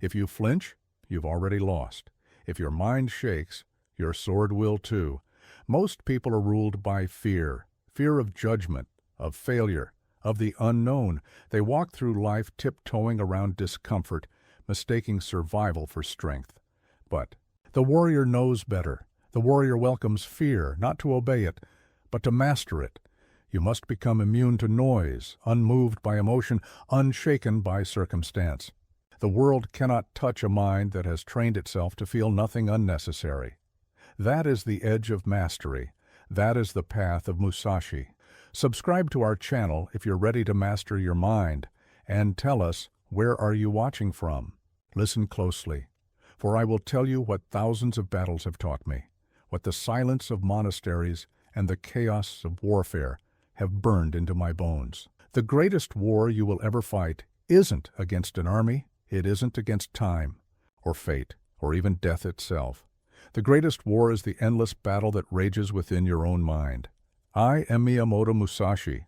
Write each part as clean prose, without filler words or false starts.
If you flinch, you've already lost. If your mind shakes, your sword will too. Most people are ruled by fear, fear of judgment, of failure, of the unknown. They walk through life tiptoeing around discomfort, mistaking survival for strength. But the warrior knows better. The warrior welcomes fear, not to obey it, but to master it. You must become immune to noise, unmoved by emotion, unshaken by circumstance. The world cannot touch a mind that has trained itself to feel nothing unnecessary. That is the edge of mastery. That is the path of Musashi. Subscribe to our channel if you're ready to master your mind, and tell us, where are you watching from? Listen closely, for I will tell you what thousands of battles have taught me, what the silence of monasteries and the chaos of warfare have burned into my bones. The greatest war you will ever fight isn't against an army, it isn't against time, or fate, or even death itself. The greatest war is the endless battle that rages within your own mind. I am Miyamoto Musashi,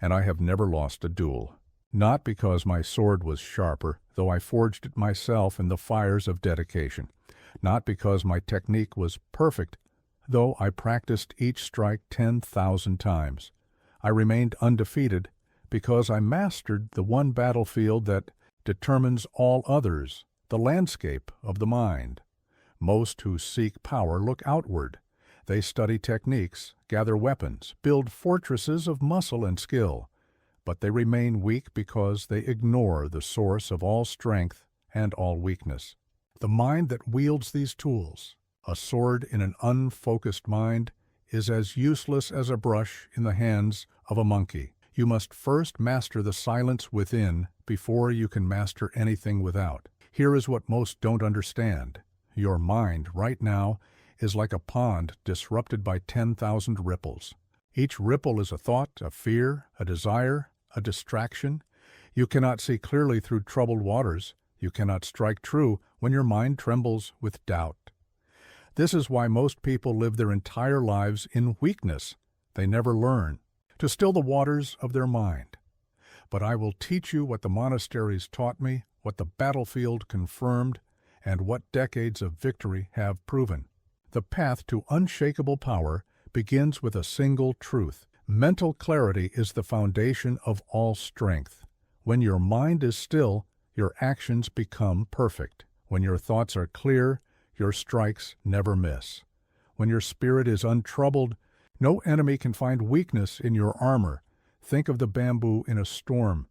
and I have never lost a duel. Not because my sword was sharper, though I forged it myself in the fires of dedication. Not because my technique was perfect, though I practiced each strike 10,000 times. I remained undefeated because I mastered the one battlefield that determines all others, the landscape of the mind. Most who seek power look outward. They study techniques, gather weapons, build fortresses of muscle and skill, but they remain weak because they ignore the source of all strength and all weakness. The mind that wields these tools, a sword in an unfocused mind, is as useless as a brush in the hands of a monkey. You must first master the silence within before you can master anything without. Here is what most don't understand. Your mind, right now, is like a pond disrupted by 10,000 ripples. Each ripple is a thought, a fear, a desire, a distraction. You cannot see clearly through troubled waters. You cannot strike true when your mind trembles with doubt. This is why most people live their entire lives in weakness. They never learn to still the waters of their mind. But I will teach you what the monasteries taught me, what the battlefield confirmed, and what decades of victory have proven. The path to unshakable power begins with a single truth. Mental clarity is the foundation of all strength. When your mind is still, your actions become perfect. When your thoughts are clear, your strikes never miss. When your spirit is untroubled, no enemy can find weakness in your armor. Think of the bamboo in a storm.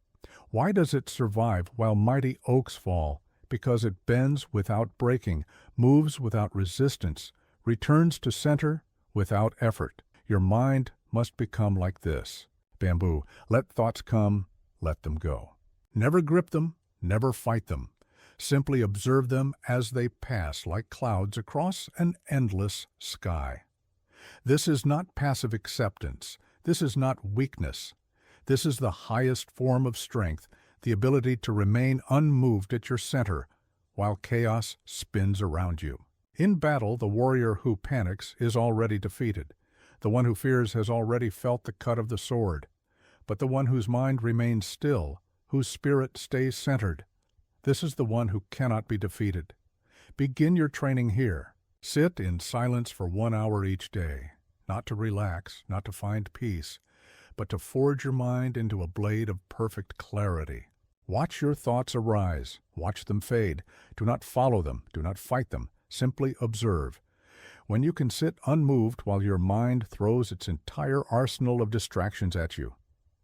Why does it survive while mighty oaks fall? Because it bends without breaking, moves without resistance, returns to center without effort. Your mind must become like this. Bamboo, let thoughts come, let them go. Never grip them, never fight them. Simply observe them as they pass like clouds across an endless sky. This is not passive acceptance. This is not weakness. This is the highest form of strength, the ability to remain unmoved at your center while chaos spins around you. In battle, the warrior who panics is already defeated. The one who fears has already felt the cut of the sword. But the one whose mind remains still, whose spirit stays centered, this is the one who cannot be defeated. Begin your training here. Sit in silence for 1 hour each day, not to relax, not to find peace, but to forge your mind into a blade of perfect clarity. Watch your thoughts arise. Watch them fade. Do not follow them. Do not fight them. Simply observe. When you can sit unmoved while your mind throws its entire arsenal of distractions at you,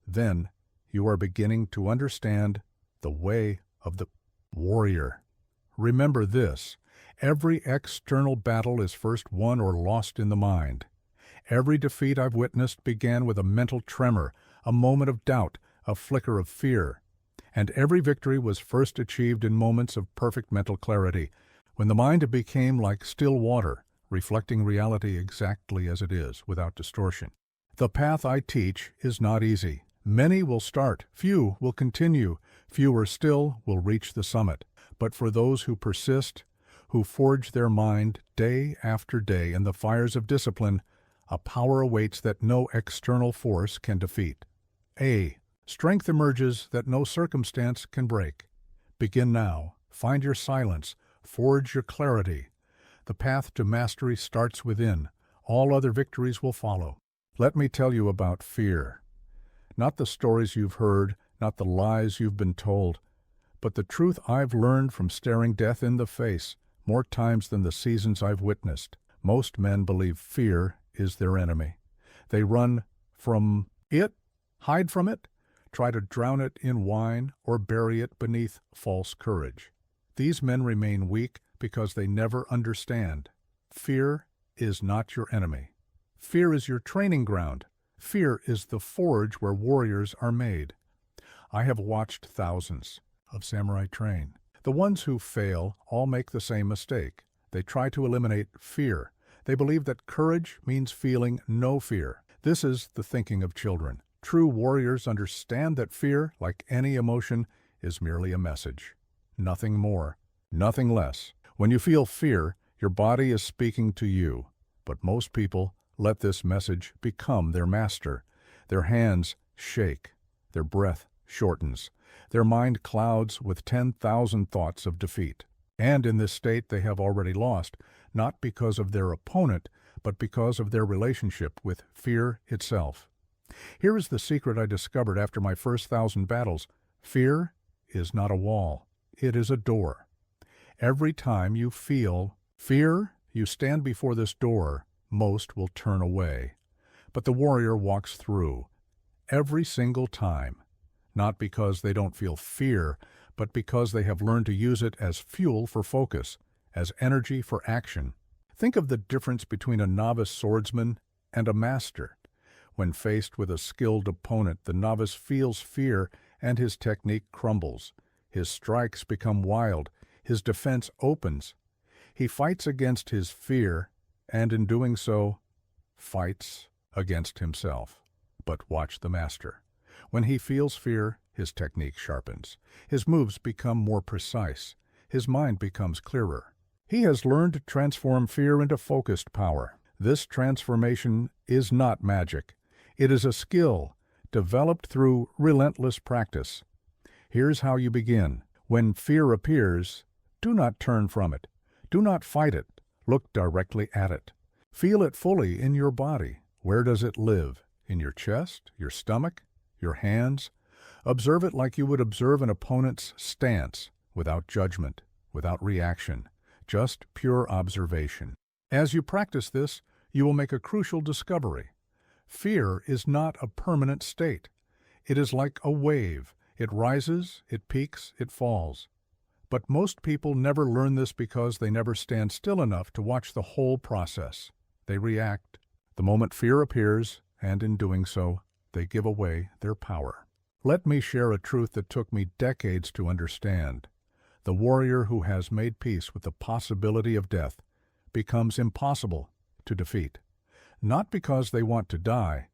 then you are beginning to understand the way of the warrior. Remember this. Every external battle is first won or lost in the mind. Every defeat I've witnessed began with a mental tremor, a moment of doubt, a flicker of fear. And every victory was first achieved in moments of perfect mental clarity, when the mind became like still water, reflecting reality exactly as it is, without distortion. The path I teach is not easy. Many will start, few will continue, fewer still will reach the summit. But for those who persist, who forge their mind day after day in the fires of discipline, a power awaits that no external force can defeat. Strength emerges that no circumstance can break. Begin now. Find your silence. Forge your clarity. The path to mastery starts within. All other victories will follow. Let me tell you about fear. Not the stories you've heard, not the lies you've been told, but the truth I've learned from staring death in the face more times than the seasons I've witnessed. Most men believe fear is their enemy. They run from it, hide from it, try to drown it in wine, or bury it beneath false courage. These men remain weak because they never understand. Fear is not your enemy. Fear is your training ground. Fear is the forge where warriors are made. I have watched thousands of samurai train. The ones who fail all make the same mistake. They try to eliminate fear. They believe that courage means feeling no fear. This is the thinking of children. True warriors understand that fear, like any emotion, is merely a message. Nothing more, nothing less. When you feel fear, your body is speaking to you. But most people let this message become their master. Their hands shake. Their breath shortens. Their mind clouds with 10,000 thoughts of defeat. And in this state they have already lost, not because of their opponent, but because of their relationship with fear itself. Here is the secret I discovered after my first 1,000 battles. Fear is not a wall. It is a door. Every time you feel fear, you stand before this door, most will turn away. But the warrior walks through. Every single time. Not because they don't feel fear, but because they have learned to use it as fuel for focus, as energy for action. Think of the difference between a novice swordsman and a master. When faced with a skilled opponent, the novice feels fear and his technique crumbles. His strikes become wild. His defense opens. He fights against his fear, and in doing so, fights against himself. But watch the master. When he feels fear, his technique sharpens. His moves become more precise. His mind becomes clearer. He has learned to transform fear into focused power. This transformation is not magic. It is a skill developed through relentless practice. Here's how you begin. When fear appears, do not turn from it. Do not fight it. Look directly at it. Feel it fully in your body. Where does it live? In your chest, your stomach, your hands? Observe it like you would observe an opponent's stance, without judgment, without reaction, just pure observation. As you practice this, you will make a crucial discovery. Fear is not a permanent state. It is like a wave. It rises, it peaks, it falls. But most people never learn this because they never stand still enough to watch the whole process. They react. The moment fear appears, and in doing so, they give away their power. Let me share a truth that took me decades to understand. The warrior who has made peace with the possibility of death becomes impossible to defeat. Not because they want to die,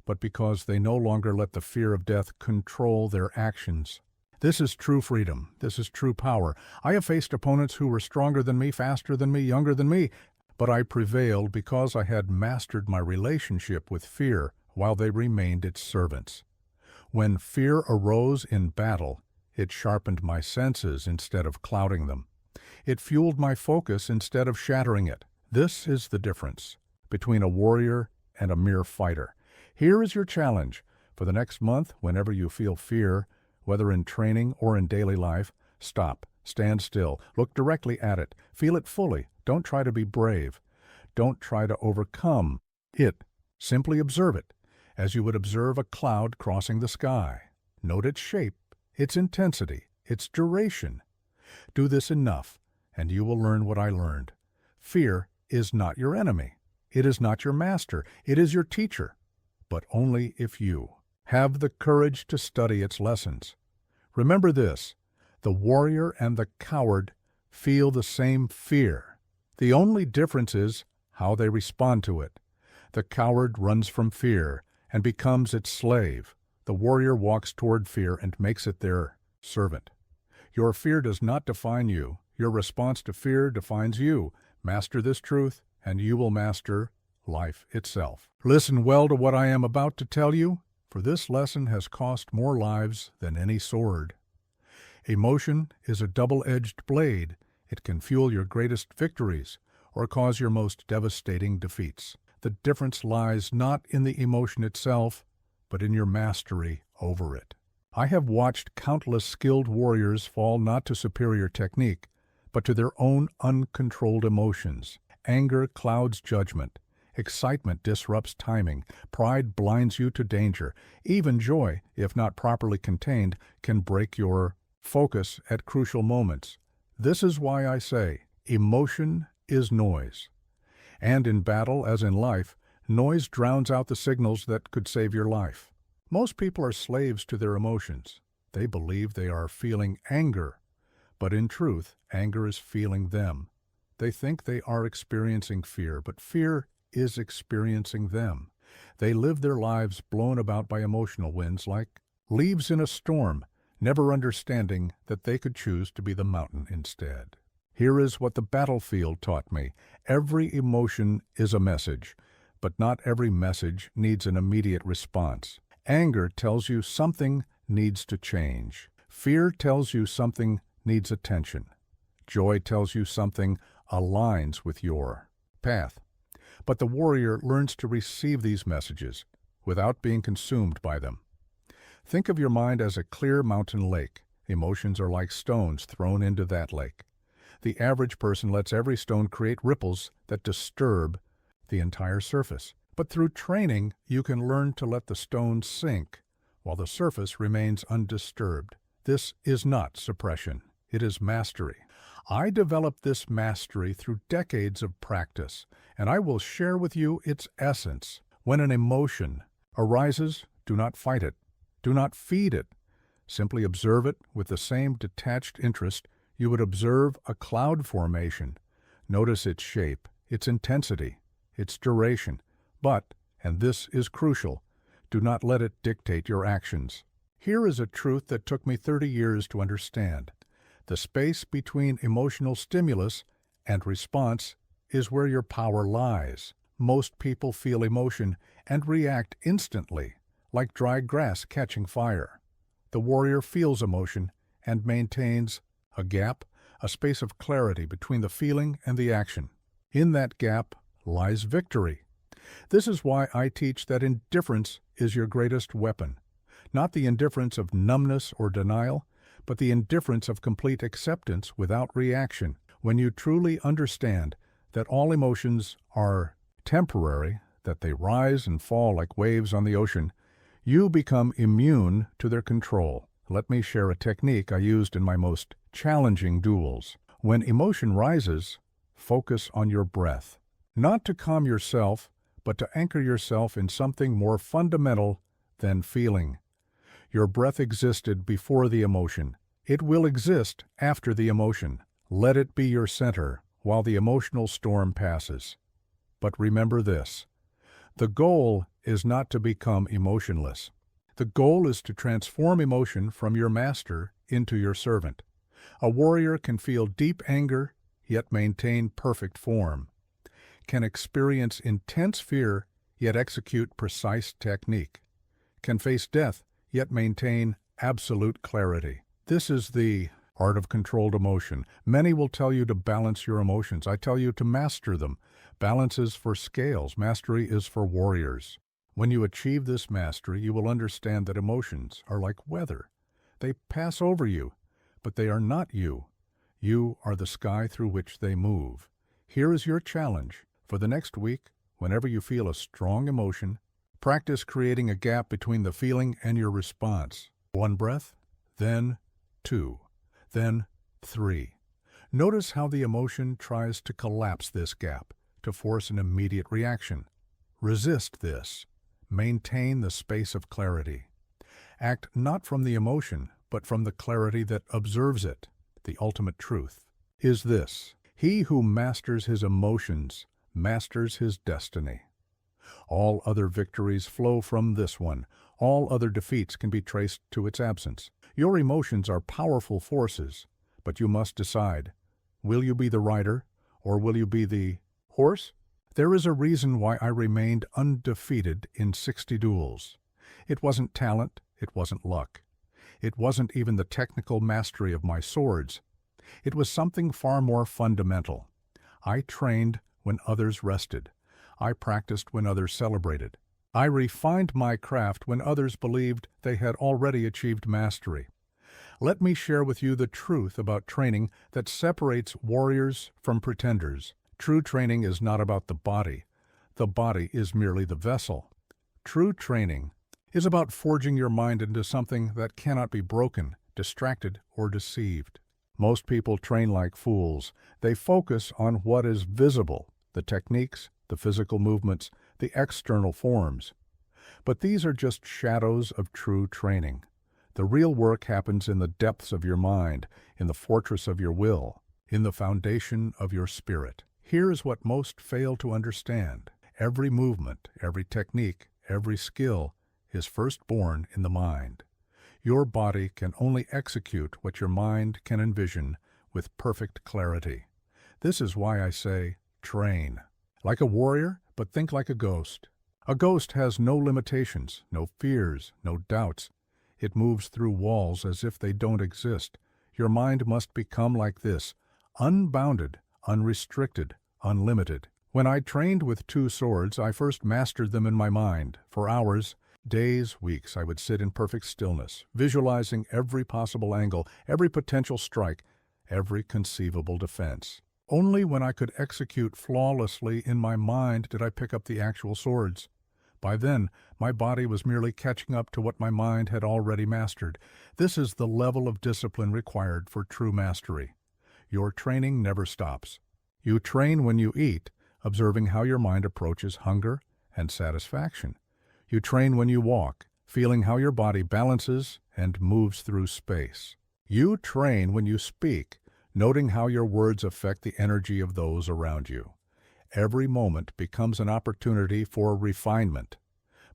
but because they no longer let the fear of death control their actions. This is true freedom. This is true power. I have faced opponents who were stronger than me, faster than me, younger than me, but I prevailed because I had mastered my relationship with fear while they remained its servants. When fear arose in battle, it sharpened my senses instead of clouding them. It fueled my focus instead of shattering it. This is the difference between a warrior and a mere fighter. Here is your challenge. For the next month, whenever you feel fear, whether in training or in daily life, stop, stand still, look directly at it, feel it fully. Don't try to be brave. Don't try to overcome it. Simply observe it, as you would observe a cloud crossing the sky. Note its shape, its intensity, its duration. Do this enough, and you will learn what I learned. Fear is not your enemy. It is not your master. It is your teacher. But only if you have the courage to study its lessons. Remember this, the warrior and the coward feel the same fear. The only difference is how they respond to it. The coward runs from fear and becomes its slave. The warrior walks toward fear and makes it their servant. Your fear does not define you. Your response to fear defines you. Master this truth, and you will master life itself. Listen well to what I am about to tell you, for this lesson has cost more lives than any sword. Emotion is a double-edged blade. It can fuel your greatest victories or cause your most devastating defeats. The difference lies not in the emotion itself, but in your mastery over it. I have watched countless skilled warriors fall not to superior technique, but to their own uncontrolled emotions. Anger clouds judgment. Excitement disrupts timing. Pride blinds you to danger. Even joy, if not properly contained, can break your focus at crucial moments. This is why I say, emotion is noise. And in battle, as in life, noise drowns out the signals that could save your life. Most people are slaves to their emotions. They believe they are feeling anger, but in truth, anger is feeling them. They think they are experiencing fear, but fear is experiencing them. They live their lives blown about by emotional winds like leaves in a storm, never understanding that they could choose to be the mountain instead. Here is what the battlefield taught me. Every emotion is a message, but not every message needs an immediate response. Anger tells you something needs to change. Fear tells you something needs attention. Joy tells you something aligns with your path. But the warrior learns to receive these messages without being consumed by them. Think of your mind as a clear mountain lake. Emotions are like stones thrown into that lake. The average person lets every stone create ripples that disturb the entire surface. But through training, you can learn to let the stone sink while the surface remains undisturbed. This is not suppression. It is mastery. I developed this mastery through decades of practice, and I will share with you its essence. When an emotion arises, do not fight it. Do not feed it. Simply observe it with the same detached interest you would observe a cloud formation. Notice its shape, its intensity, its duration. But, and this is crucial, do not let it dictate your actions. Here is a truth that took me 30 years to understand. The space between emotional stimulus and response is where your power lies. Most people feel emotion and react instantly, like dry grass catching fire. The warrior feels emotion and maintains a gap, a space of clarity between the feeling and the action. In that gap lies victory. This is why I teach that indifference is your greatest weapon. Not the indifference of numbness or denial, but the indifference of complete acceptance without reaction. When you truly understand that all emotions are temporary, that they rise and fall like waves on the ocean, you become immune to their control. Let me share a technique I used in my most challenging duels. When emotion rises, focus on your breath. Not to calm yourself, but to anchor yourself in something more fundamental than feeling. Your breath existed before the emotion. It will exist after the emotion. Let it be your center while the emotional storm passes. But remember this: the goal is not to become emotionless. The goal is to transform emotion from your master into your servant. A warrior can feel deep anger, yet maintain perfect form, can experience intense fear, yet execute precise technique, can face death, yet maintain absolute clarity. This is the art of controlled emotion. Many will tell you to balance your emotions. I tell you to master them. Balance is for scales. Mastery is for warriors. When you achieve this mastery, you will understand that emotions are like weather. They pass over you, but they are not you. You are the sky through which they move. Here is your challenge. For the next week, whenever you feel a strong emotion, practice creating a gap between the feeling and your response. 1 breath, then 2, then 3. Notice how the emotion tries to collapse this gap, to force an immediate reaction. Resist this. Maintain the space of clarity. Act not from the emotion, but from the clarity that observes it. The ultimate truth is this: he who masters his emotions masters his destiny. All other victories flow from this one. All other defeats can be traced to its absence. Your emotions are powerful forces, but you must decide. Will you be the rider, or will you be the horse? There is a reason why I remained undefeated in 60 duels. It wasn't talent, it wasn't luck. It wasn't even the technical mastery of my swords. It was something far more fundamental. I trained when others rested. I practiced when others celebrated. I refined my craft when others believed they had already achieved mastery. Let me share with you the truth about training that separates warriors from pretenders. True training is not about the body. The body is merely the vessel. True training is about forging your mind into something that cannot be broken, distracted, or deceived. Most people train like fools. They focus on what is visible, the techniques, the physical movements, the external forms. But these are just shadows of true training. The real work happens in the depths of your mind, in the fortress of your will, in the foundation of your spirit. Here is what most fail to understand. Every movement, every technique, every skill is first born in the mind. Your body can only execute what your mind can envision with perfect clarity. This is why I say, train. Like a warrior, but think like a ghost. A ghost has no limitations, no fears, no doubts. It moves through walls as if they don't exist. Your mind must become like this, unbounded, unrestricted, unlimited. When I trained with two swords, I first mastered them in my mind. For hours, days, weeks, I would sit in perfect stillness, visualizing every possible angle, every potential strike, every conceivable defense. Only when I could execute flawlessly in my mind did I pick up the actual swords. By then, my body was merely catching up to what my mind had already mastered. This is the level of discipline required for true mastery. Your training never stops. You train when you eat, observing how your mind approaches hunger and satisfaction. You train when you walk, feeling how your body balances and moves through space. You train when you speak, noting how your words affect the energy of those around you. Every moment becomes an opportunity for refinement.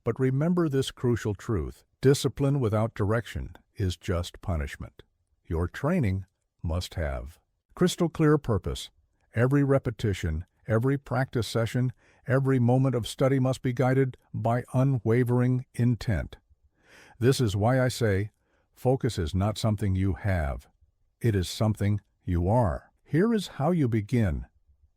But remember this crucial truth: discipline without direction is just punishment. Your training must have crystal clear purpose. Every repetition, every practice session, every moment of study must be guided by unwavering intent. This is why I say, focus is not something you have. It is something you are. Here is how you begin.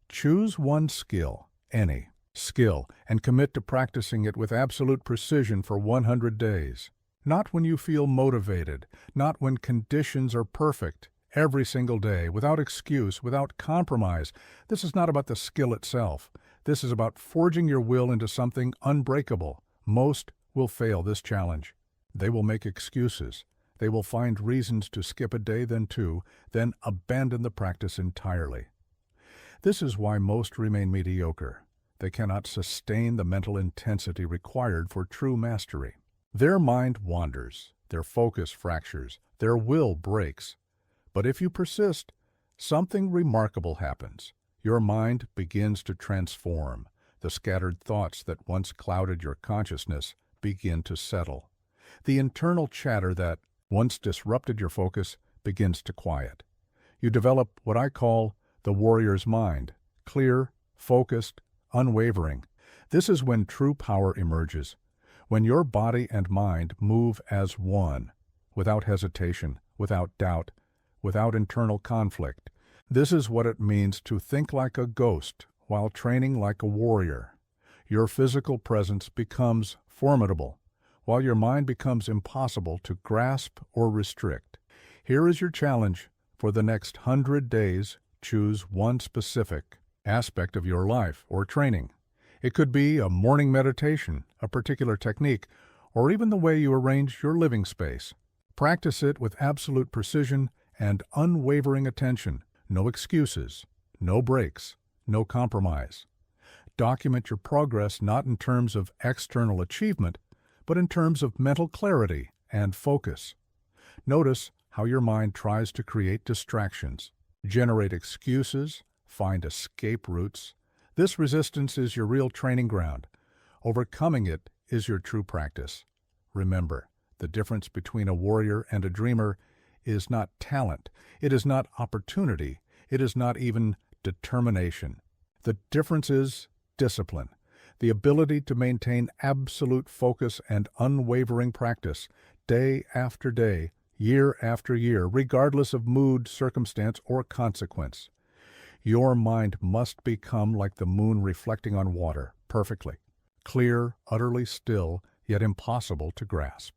Choose one skill, any skill, and commit to practicing it with absolute precision for 100 days. Not when you feel motivated, not when conditions are perfect. Every single day, without excuse, without compromise. This is not about the skill itself. This is about forging your will into something unbreakable. Most will fail this challenge. They will make excuses. They will find reasons to skip a day, then two, then abandon the practice entirely. This is why most remain mediocre. They cannot sustain the mental intensity required for true mastery. Their mind wanders, their focus fractures, their will breaks. But if you persist, something remarkable happens. Your mind begins to transform. The scattered thoughts that once clouded your consciousness begin to settle. The internal chatter that once disrupted your focus begins to quiet. You develop what I call the warrior's mind, clear, focused, unwavering. This is when true power emerges, when your body and mind move as one, without hesitation, without doubt, without internal conflict. This is what it means to think like a ghost while training like a warrior. Your physical presence becomes formidable, while your mind becomes impossible to grasp or restrict. Here is your challenge. For the next 100 days, choose one specific aspect of your life or training. It could be a morning meditation, a particular technique, or even the way you arrange your living space. Practice it with absolute precision and unwavering attention. No excuses, no breaks, no compromise. Document your progress not in terms of external achievement, but in terms of mental clarity and focus. Notice how your mind tries to create distractions, generate excuses, find escape routes. This resistance is your real training ground. Overcoming it is your true practice. Remember, the difference between a warrior and a dreamer is not talent. It is not opportunity. It is not even determination. The difference is discipline, the ability to maintain absolute focus and unwavering practice. Day after day, year after year, regardless of mood, circumstance, or consequence. Your mind must become like the moon reflecting on water, perfectly clear, utterly still, yet impossible to grasp.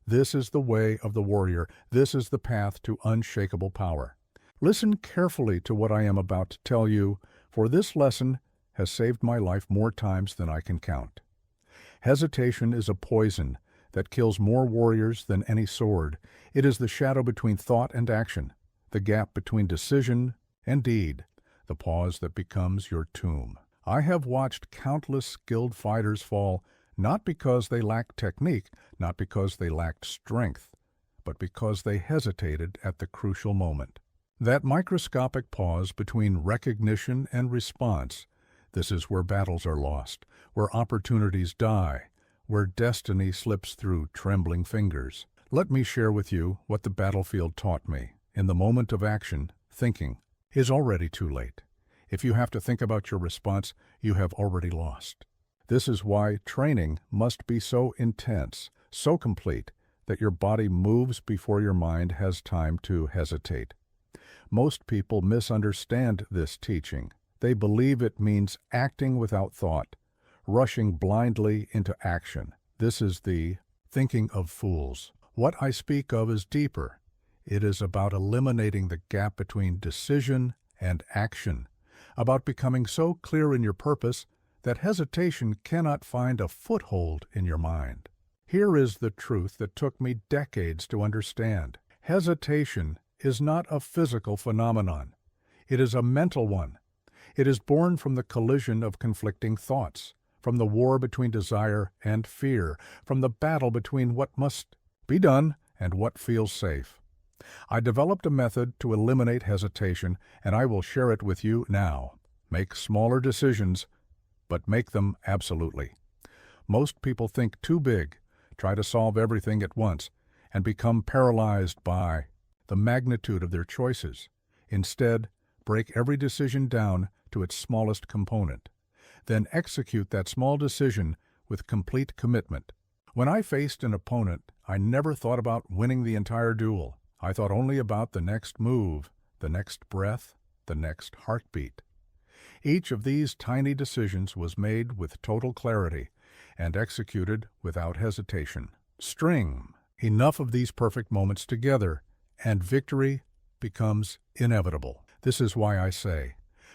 This is the way of the warrior. This is the path to unshakable power. Listen carefully to what I am about to tell you, for this lesson has saved my life more times than I can count. Hesitation is a poison that kills more warriors than any sword. It is the shadow between thought and action, the gap between decision and deed, the pause that becomes your tomb. I have watched countless skilled fighters fall, not because they lacked technique, not because they lacked strength, but because they hesitated at the crucial moment. That microscopic pause between recognition and response, this is where battles are lost, where opportunities die, where destiny slips through trembling fingers. Let me share with you what the battlefield taught me. In the moment of action, thinking is already too late. If you have to think about your response, you have already lost. This is why training must be so intense, so complete, that your body moves before your mind has time to hesitate. Most people misunderstand this teaching. They believe it means acting without thought, rushing blindly into action. This is the thinking of fools. What I speak of is deeper. It is about eliminating the gap between decision and action, about becoming so clear in your purpose that hesitation cannot find a foothold in your mind. Here is the truth that took me decades to understand. Hesitation is not a physical phenomenon. It is a mental one. It is born from the collision of conflicting thoughts, from the war between desire and fear, from the battle between what must be done and what feels safe. I developed a method to eliminate hesitation, and I will share it with you now. Make smaller decisions, but make them absolutely. Most people think too big, try to solve everything at once, and become paralyzed by the magnitude of their choices. Instead, break every decision down to its smallest component. Then execute that small decision with complete commitment. When I faced an opponent, I never thought about winning the entire duel. I thought only about the next move, the next breath, the next heartbeat. Each of these tiny decisions was made with total clarity and executed without hesitation. String enough of these perfect moments together, and victory becomes inevitable. This is why I say,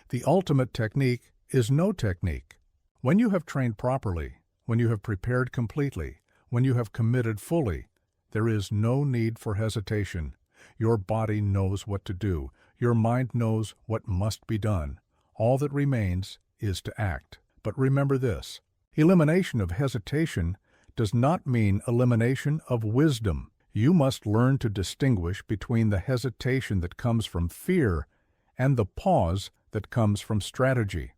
the ultimate technique is no technique. When you have trained properly, when you have prepared completely, when you have committed fully, there is no need for hesitation. Your body knows what to do. Your mind knows what must be done. All that remains is to act. But remember this, elimination of hesitation does not mean elimination of wisdom. You must learn to distinguish between the hesitation that comes from fear and the pause that comes from strategy.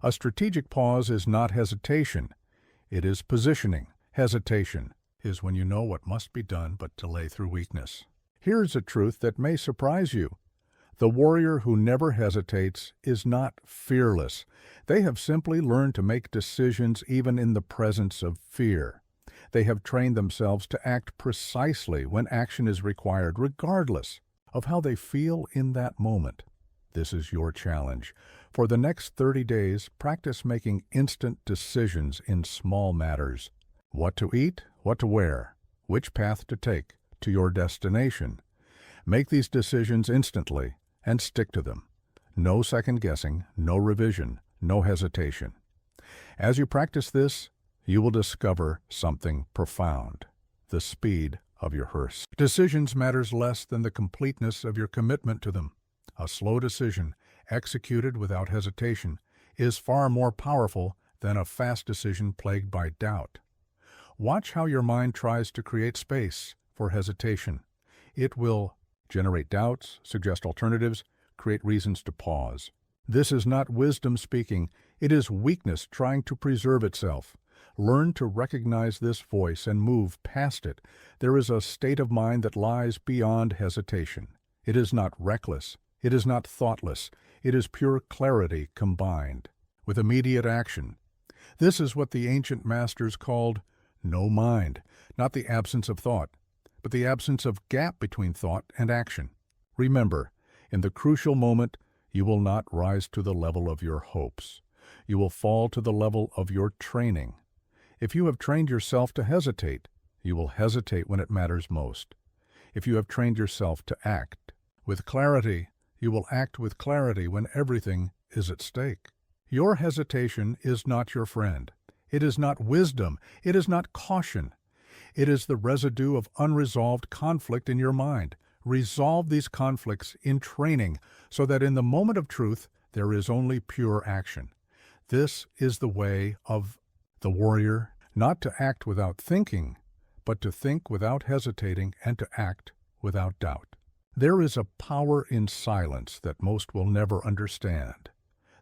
A strategic pause is not hesitation. It is positioning. Hesitation is when you know what must be done but delay through weakness. Here's a truth that may surprise you. The warrior who never hesitates is not fearless. They have simply learned to make decisions even in the presence of fear. They have trained themselves to act precisely when action is required, regardless of how they feel in that moment. This is your challenge. For the next 30 days, practice making instant decisions in small matters. What to eat, what to wear, which path to take to your destination. Make these decisions instantly and stick to them. No second guessing, no revision, no hesitation. As you practice this, you will discover something profound, the speed of your hearse. Decisions matters less than the completeness of your commitment to them. A slow decision, executed without hesitation, is far more powerful than a fast decision plagued by doubt. Watch how your mind tries to create space for hesitation. It will generate doubts, suggest alternatives, create reasons to pause. This is not wisdom speaking. It is weakness trying to preserve itself. Learn to recognize this voice and move past it. There is a state of mind that lies beyond hesitation. It is not reckless. It is not thoughtless. It is pure clarity combined with immediate action. This is what the ancient masters called no mind, not the absence of thought, but the absence of gap between thought and action. Remember, in the crucial moment, you will not rise to the level of your hopes. You will fall to the level of your training. If you have trained yourself to hesitate, you will hesitate when it matters most. If you have trained yourself to act with clarity, you will act with clarity when everything is at stake. Your hesitation is not your friend. It is not wisdom. It is not caution. It is the residue of unresolved conflict in your mind. Resolve these conflicts in training so that in the moment of truth, there is only pure action. This is the way of the warrior, not to act without thinking, but to think without hesitating and to act without doubt. There is a power in silence that most will never understand.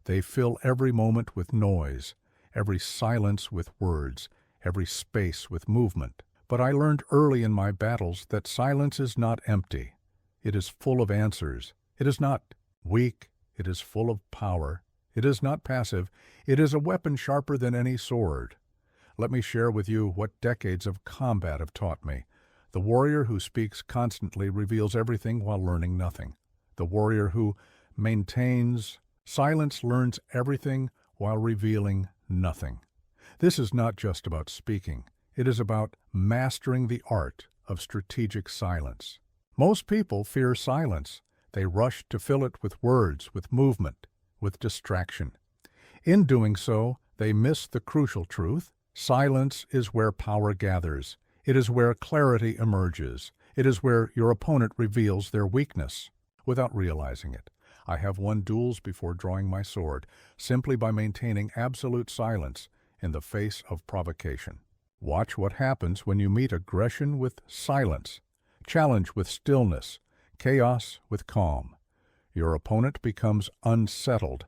They fill every moment with noise, every silence with words, every space with movement. But I learned early in my battles that silence is not empty. It is full of answers. It is not weak. It is full of power. It is not passive. It is a weapon sharper than any sword. Let me share with you what decades of combat have taught me. The warrior who speaks constantly reveals everything while learning nothing. The warrior who maintains silence learns everything while revealing nothing. This is not just about speaking. It is about mastering the art of strategic silence. Most people fear silence. They rush to fill it with words, with movement, with distraction. In doing so, they miss the crucial truth. Silence is where power gathers. It is where clarity emerges. It is where your opponent reveals their weakness without realizing it. I have won duels before drawing my sword, simply by maintaining absolute silence in the face of provocation. Watch what happens when you meet aggression with silence, challenge with stillness, chaos with calm. Your opponent becomes unsettled.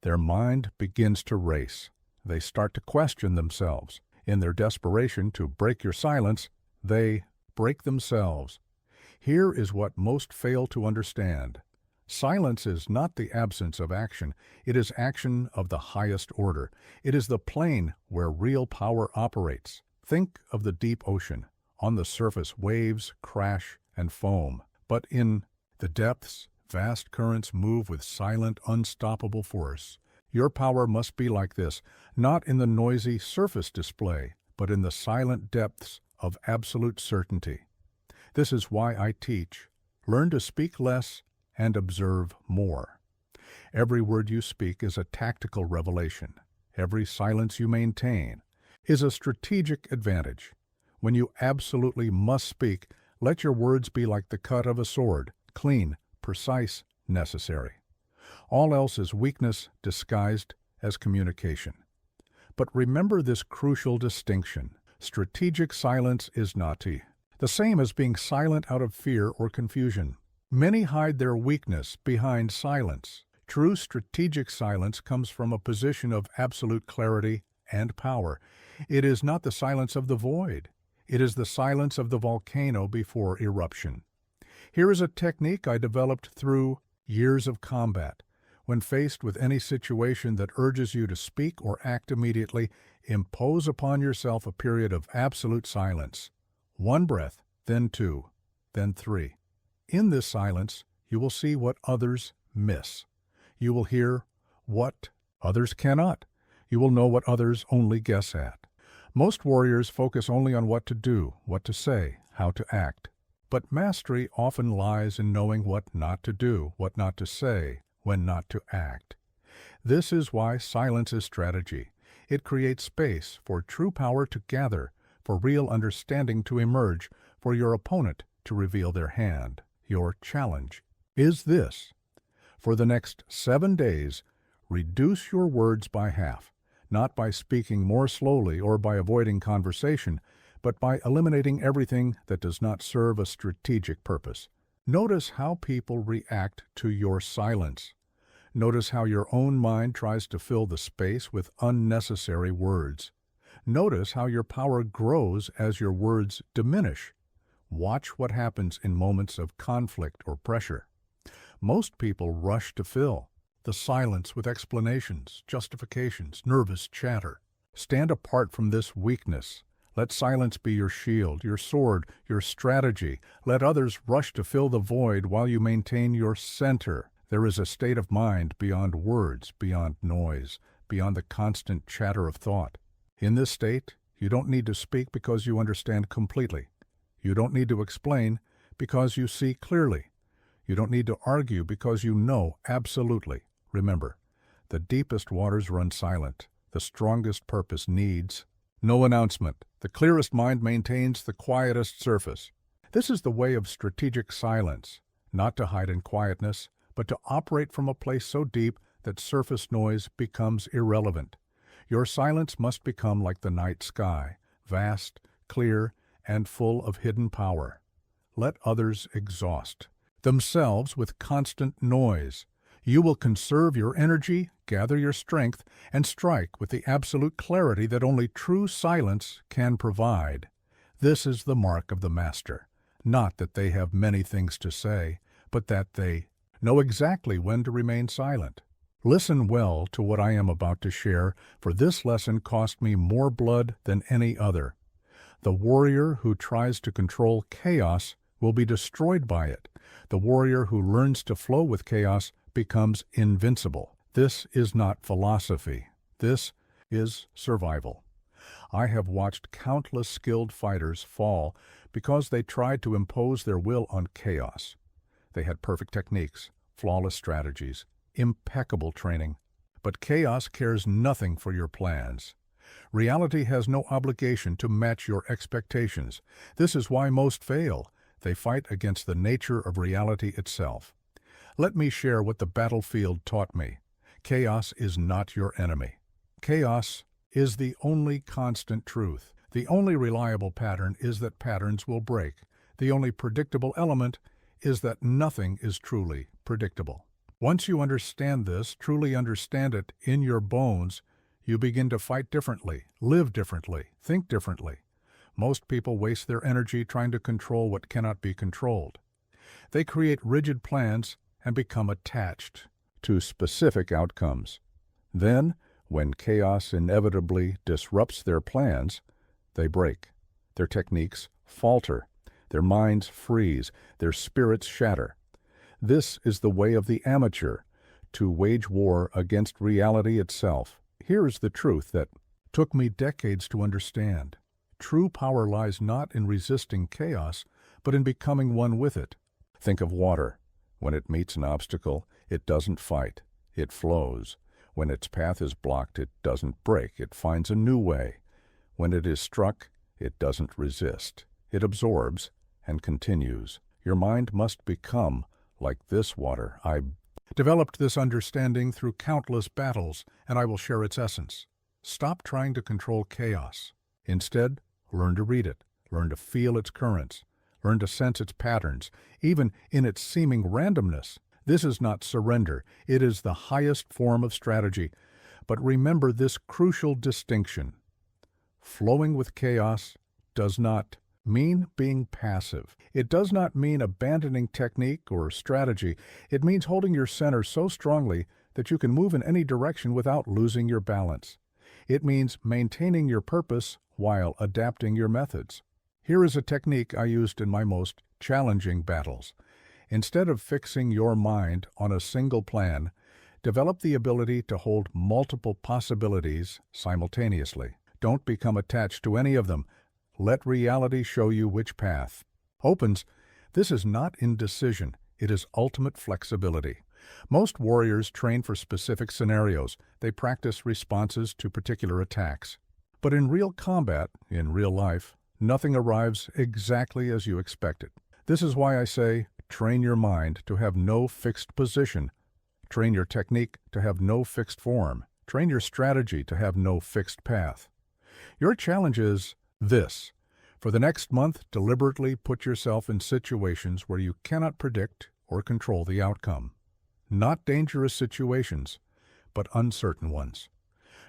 Their mind begins to race. They start to question themselves. In their desperation to break your silence, they break themselves. Here is what most fail to understand. Silence is not the absence of action. It is action of the highest order. It is the plane where real power operates. Think of the deep ocean. On the surface, waves crash and foam. But in the depths, vast currents move with silent, unstoppable force. Your power must be like this, not in the noisy surface display, but in the silent depths of absolute certainty. This is why I teach. Learn to speak less and observe more. Every word you speak is a tactical revelation. Every silence you maintain is a strategic advantage. When you absolutely must speak, let your words be like the cut of a sword, clean, precise, necessary. All else is weakness disguised as communication. But remember this crucial distinction. Strategic silence is not the same as being silent out of fear or confusion. Many hide their weakness behind silence. True strategic silence comes from a position of absolute clarity and power. It is not the silence of the void. It is the silence of the volcano before eruption. Here is a technique I developed through years of combat. When faced with any situation that urges you to speak or act immediately, impose upon yourself a period of absolute silence. 1 breath, then 2, then 3. In this silence, you will see what others miss. You will hear what others cannot. You will know what others only guess at. Most warriors focus only on what to do, what to say, how to act. But mastery often lies in knowing what not to do, what not to say, when not to act. This is why silence is strategy. It creates space for true power to gather, for real understanding to emerge, for your opponent to reveal their hand. Your challenge is this. For the next 7 days, reduce your words by half, not by speaking more slowly or by avoiding conversation, but by eliminating everything that does not serve a strategic purpose. Notice how people react to your silence. Notice how your own mind tries to fill the space with unnecessary words. Notice how your power grows as your words diminish. Watch what happens in moments of conflict or pressure. Most people rush to fill the silence with explanations, justifications, nervous chatter. Stand apart from this weakness. Let silence be your shield, your sword, your strategy. Let others rush to fill the void while you maintain your center. There is a state of mind beyond words, beyond noise, beyond the constant chatter of thought. In this state, you don't need to speak because you understand completely. You don't need to explain because you see clearly. You don't need to argue because you know absolutely. Remember, the deepest waters run silent. The strongest purpose needs no announcement. The clearest mind maintains the quietest surface. This is the way of strategic silence, not to hide in quietness, but to operate from a place so deep that surface noise becomes irrelevant. Your silence must become like the night sky, vast, clear, and full of hidden power. Let others exhaust themselves with constant noise. You will conserve your energy, gather your strength, and strike with the absolute clarity that only true silence can provide. This is the mark of the master. Not that they have many things to say, but that they know exactly when to remain silent. Listen well to what I am about to share, for this lesson cost me more blood than any other. The warrior who tries to control chaos will be destroyed by it. The warrior who learns to flow with chaos becomes invincible. This is not philosophy. This is survival. I have watched countless skilled fighters fall because they tried to impose their will on chaos. They had perfect techniques, flawless strategies, impeccable training. But chaos cares nothing for your plans. Reality has no obligation to match your expectations. This is why most fail. They fight against the nature of reality itself. Let me share what the battlefield taught me. Chaos is not your enemy. Chaos is the only constant truth. The only reliable pattern is that patterns will break. The only predictable element is that nothing is truly predictable. Once you understand this, truly understand it in your bones, you begin to fight differently, live differently, think differently. Most people waste their energy trying to control what cannot be controlled. They create rigid plans and become attached to specific outcomes. Then, when chaos inevitably disrupts their plans, they break. Their techniques falter. Their minds freeze. Their spirits shatter. This is the way of the amateur, to wage war against reality itself. Here is the truth that took me decades to understand. True power lies not in resisting chaos, but in becoming one with it. Think of water. When it meets an obstacle, it doesn't fight. It flows. When its path is blocked, it doesn't break. It finds a new way. When it is struck, it doesn't resist. It absorbs and continues. Your mind must become like this water. I developed this understanding through countless battles, and I will share its essence. Stop trying to control chaos. Instead, learn to read it. Learn to feel its currents. Learn to sense its patterns, even in its seeming randomness. This is not surrender. It is the highest form of strategy. But remember this crucial distinction. Flowing with chaos does not mean being passive. It does not mean abandoning technique or strategy. It means holding your center so strongly that you can move in any direction without losing your balance. It means maintaining your purpose while adapting your methods. Here is a technique I used in my most challenging battles. Instead of fixing your mind on a single plan, develop the ability to hold multiple possibilities simultaneously. Don't become attached to any of them. Let reality show you which path opens. This is not indecision. It is ultimate flexibility. Most warriors train for specific scenarios. They practice responses to particular attacks. But in real combat, in real life, nothing arrives exactly as you expect it. This is why I say, train your mind to have no fixed position. Train your technique to have no fixed form. Train your strategy to have no fixed path. Your challenge is this. For the next month, deliberately put yourself in situations where you cannot predict or control the outcome. Not dangerous situations, but uncertain ones.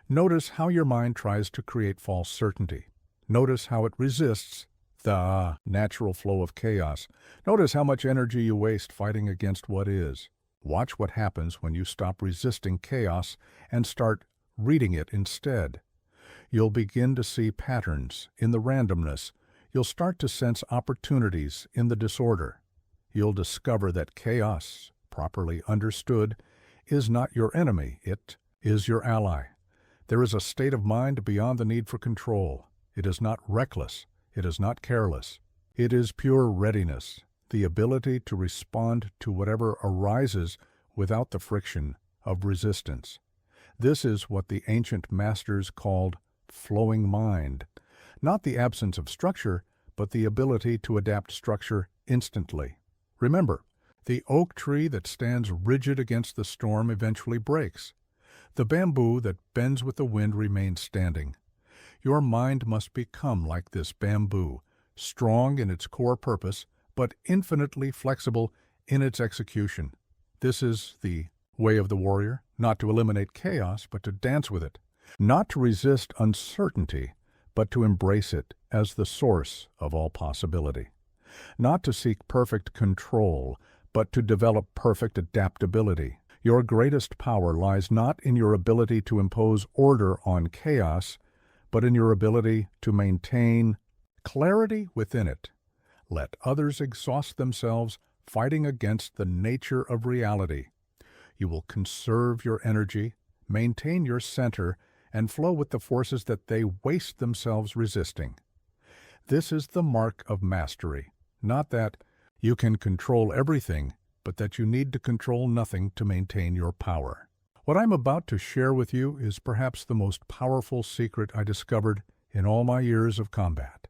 Notice how your mind tries to create false certainty. Notice how it resists the natural flow of chaos. Notice how much energy you waste fighting against what is. Watch what happens when you stop resisting chaos and start reading it instead. You'll begin to see patterns in the randomness. You'll start to sense opportunities in the disorder. You'll discover that chaos, properly understood, is not your enemy, it is your ally. There is a state of mind beyond the need for control. It is not reckless. It is not careless. It is pure readiness, the ability to respond to whatever arises without the friction of resistance. This is what the ancient masters called flowing mind, not the absence of structure, but the ability to adapt structure instantly. Remember, the oak tree that stands rigid against the storm eventually breaks. The bamboo that bends with the wind remains standing. Your mind must become like this bamboo, strong in its core purpose, but infinitely flexible in its execution. This is the way of the warrior, not to eliminate chaos, but to dance with it, not to resist uncertainty, but to embrace it as the source of all possibility, not to seek perfect control, but to develop perfect adaptability. Your greatest power lies not in your ability to impose order on chaos, but in your ability to maintain clarity within it. Let others exhaust themselves fighting against the nature of reality. You will conserve your energy, maintain your center, and flow with the forces that they waste themselves resisting. This is the mark of mastery, not that you can control everything, but that you need to control nothing to maintain your power. What I'm about to share with you is perhaps the most powerful secret I discovered in all my years of combat.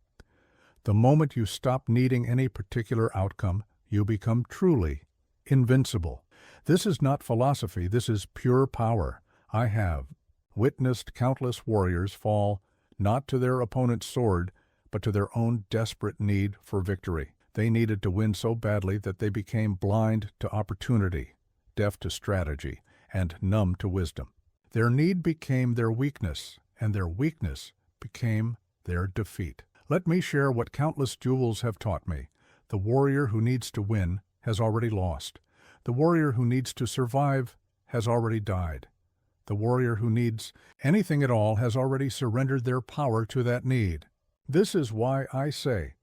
The moment you stop needing any particular outcome, you become truly invincible. This is not philosophy, this is pure power. I have witnessed countless warriors fall not to their opponent's sword, but to their own desperate need for victory. They needed to win so badly that they became blind to opportunity, deaf to strategy, and numb to wisdom. Their need became their weakness, and their weakness became their defeat. Let me share what countless duels have taught me. The warrior who needs to win has already lost. The warrior who needs to survive has already died. The warrior who needs anything at all has already surrendered their power to that need. This is why I say,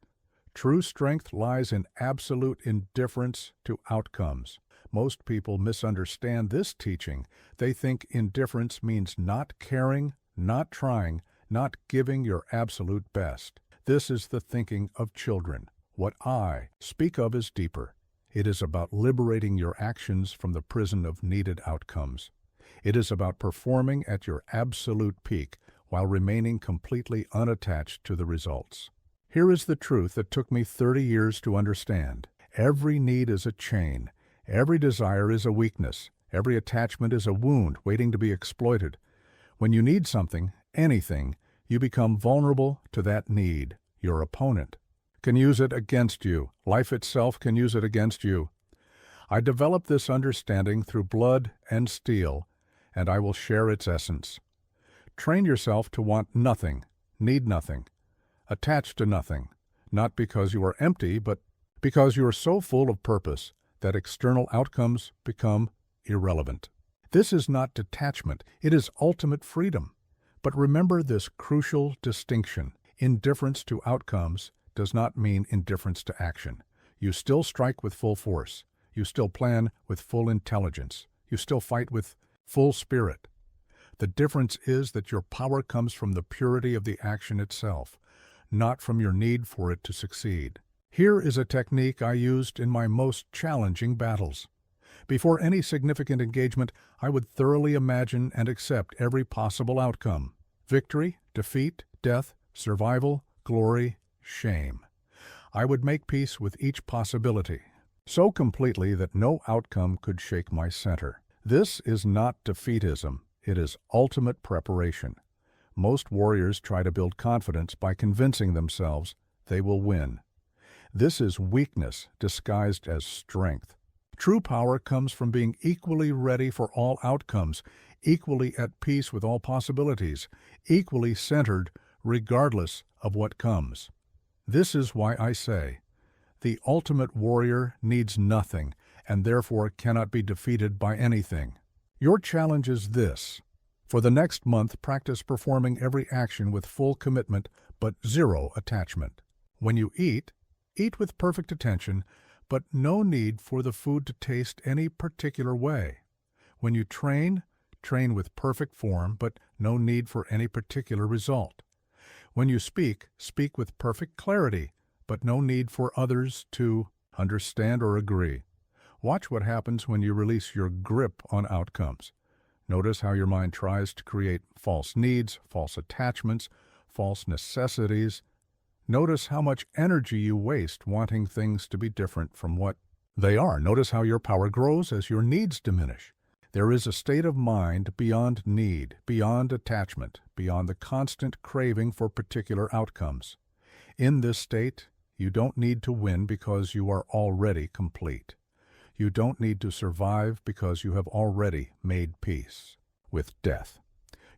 true strength lies in absolute indifference to outcomes. Most people misunderstand this teaching. They think indifference means not caring, not trying, not giving your absolute best. This is the thinking of children. What I speak of is deeper. It is about liberating your actions from the prison of needed outcomes. It is about performing at your absolute peak while remaining completely unattached to the results. Here is the truth that took me 30 years to understand. Every need is a chain. Every desire is a weakness. Every attachment is a wound waiting to be exploited. When you need something, anything, you become vulnerable to that need. Your opponent can use it against you. Life itself can use it against you. I developed this understanding through blood and steel, and I will share its essence. Train yourself to want nothing, need nothing, attached to nothing, not because you are empty, but because you are so full of purpose that external outcomes become irrelevant. This is not detachment, it is ultimate freedom. But remember this crucial distinction. Indifference to outcomes does not mean indifference to action. You still strike with full force. You still plan with full intelligence. You still fight with full spirit. The difference is that your power comes from the purity of the action itself, not from your need for it to succeed. Here is a technique I used in my most challenging battles. Before any significant engagement, I would thoroughly imagine and accept every possible outcome: victory, defeat, death, survival, glory, shame. I would make peace with each possibility, so completely that no outcome could shake my center. This is not defeatism, it is ultimate preparation. Most warriors try to build confidence by convincing themselves they will win. This is weakness disguised as strength. True power comes from being equally ready for all outcomes, equally at peace with all possibilities, equally centered regardless of what comes. This is why I say, the ultimate warrior needs nothing and therefore cannot be defeated by anything. Your challenge is this: For the next month, practice performing every action with full commitment but zero attachment. When you eat, eat with perfect attention, but no need for the food to taste any particular way. When you train, train with perfect form, but no need for any particular result. When you speak, speak with perfect clarity, but no need for others to understand or agree. Watch what happens when you release your grip on outcomes. Notice how your mind tries to create false needs, false attachments, false necessities. Notice how much energy you waste wanting things to be different from what they are. Notice how your power grows as your needs diminish. There is a state of mind beyond need, beyond attachment, beyond the constant craving for particular outcomes. In this state, you don't need to win because you are already complete. You don't need to survive because you have already made peace with death.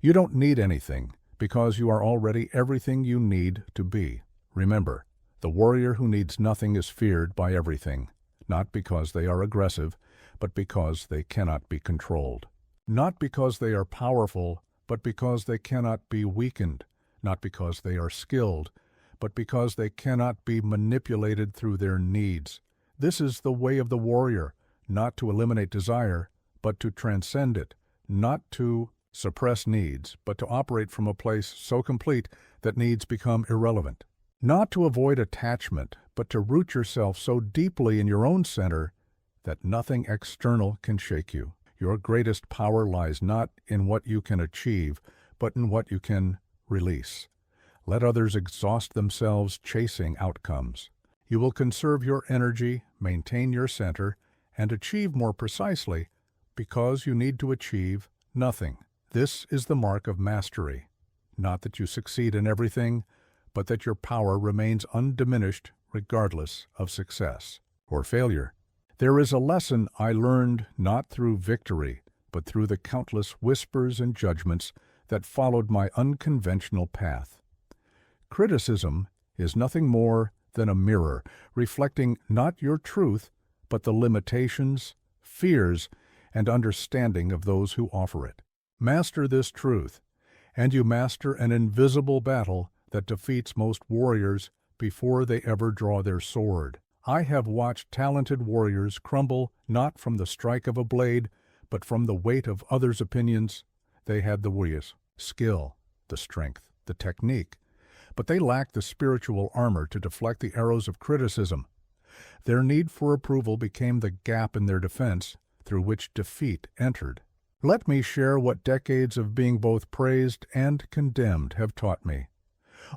You don't need anything because you are already everything you need to be. Remember, the warrior who needs nothing is feared by everything, not because they are aggressive, but because they cannot be controlled. Not because they are powerful, but because they cannot be weakened. Not because they are skilled, but because they cannot be manipulated through their needs. This is the way of the warrior, not to eliminate desire, but to transcend it, not to suppress needs, but to operate from a place so complete that needs become irrelevant. Not to avoid attachment, but to root yourself so deeply in your own center that nothing external can shake you. Your greatest power lies not in what you can achieve, but in what you can release. Let others exhaust themselves chasing outcomes. You will conserve your energy, maintain your center, and achieve more precisely because you need to achieve nothing. This is the mark of mastery. Not that you succeed in everything, but that your power remains undiminished regardless of success or failure. There is a lesson I learned not through victory, but through the countless whispers and judgments that followed my unconventional path. Criticism is nothing more than a mirror, reflecting not your truth, but the limitations, fears, and understanding of those who offer it. Master this truth, and you master an invisible battle that defeats most warriors before they ever draw their sword. I have watched talented warriors crumble not from the strike of a blade, but from the weight of others' opinions. They had the skill, the strength, the technique, but they lacked the spiritual armor to deflect the arrows of criticism. Their need for approval became the gap in their defense through which defeat entered. Let me share what decades of being both praised and condemned have taught me.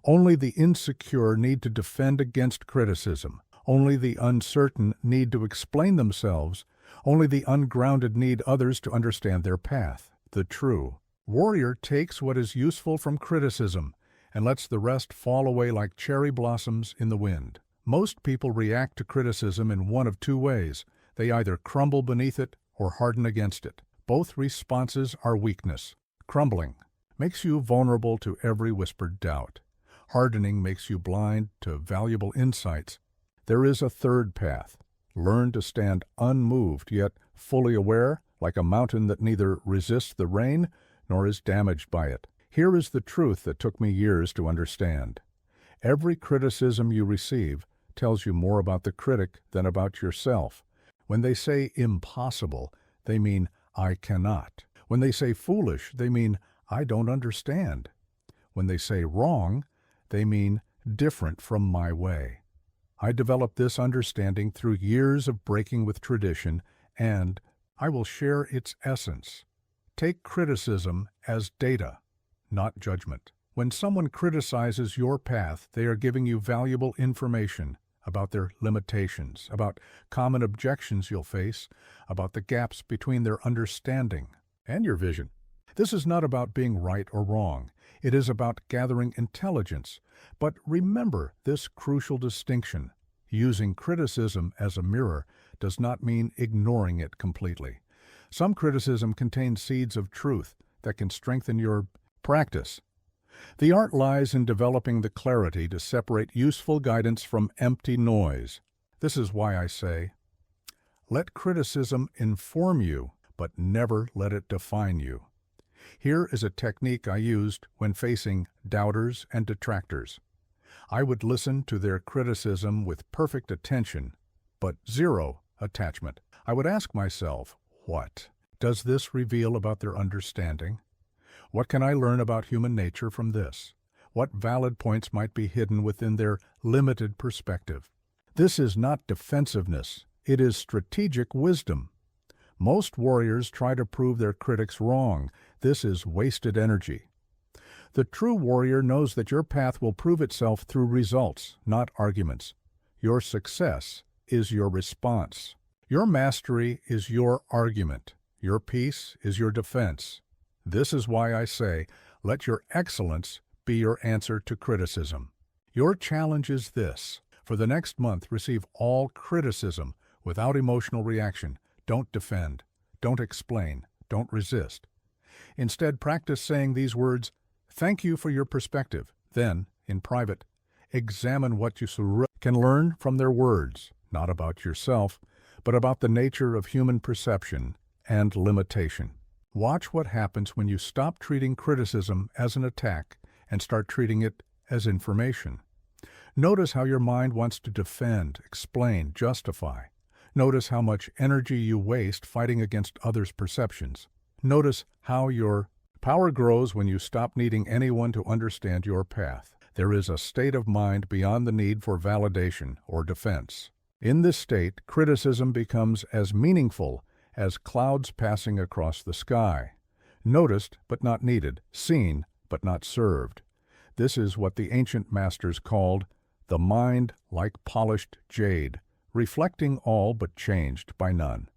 Only the insecure need to defend against criticism. Only the uncertain need to explain themselves. Only the ungrounded need others to understand their path. The true warrior takes what is useful from criticism and lets the rest fall away like cherry blossoms in the wind. Most people react to criticism in one of two ways. They either crumble beneath it or harden against it. Both responses are weakness. Crumbling makes you vulnerable to every whispered doubt. Hardening makes you blind to valuable insights. There is a third path. Learn to stand unmoved, yet fully aware, like a mountain that neither resists the rain nor is damaged by it. Here is the truth that took me years to understand. Every criticism you receive tells you more about the critic than about yourself. When they say impossible, they mean I cannot. When they say foolish, they mean I don't understand. When they say wrong, they mean different from my way. I developed this understanding through years of breaking with tradition, and I will share its essence. Take criticism as data, not judgment. When someone criticizes your path, they are giving you valuable information about their limitations, about common objections you'll face, about the gaps between their understanding and your vision. This is not about being right or wrong. It is about gathering intelligence. But remember this crucial distinction. Using criticism as a mirror does not mean ignoring it completely. Some criticism contains seeds of truth that can strengthen your practice. The art lies in developing the clarity to separate useful guidance from empty noise. This is why I say, let criticism inform you, but never let it define you. Here is a technique I used when facing doubters and detractors. I would listen to their criticism with perfect attention, but zero attachment. I would ask myself, what does this reveal about their understanding? What can I learn about human nature from this? What valid points might be hidden within their limited perspective? This is not defensiveness, it is strategic wisdom. Most warriors try to prove their critics wrong. This is wasted energy. The true warrior knows that your path will prove itself through results, not arguments. Your success is your response. Your mastery is your argument. Your peace is your defense. This is why I say, let your excellence be your answer to criticism. Your challenge is this. For the next month, receive all criticism without emotional reaction. Don't defend. Don't explain. Don't resist. Instead, practice saying these words, "Thank you for your perspective." Then, in private, examine what you can learn from their words, not about yourself, but about the nature of human perception and limitation. Watch what happens when you stop treating criticism as an attack and start treating it as information. Notice how your mind wants to defend, explain, justify. Notice how much energy you waste fighting against others' perceptions. Notice how your power grows when you stop needing anyone to understand your path. There is a state of mind beyond the need for validation or defense. In this state, criticism becomes as meaningful as clouds passing across the sky. Noticed but not needed, seen but not served. This is what the ancient masters called the mind like polished jade, reflecting all but changed by none.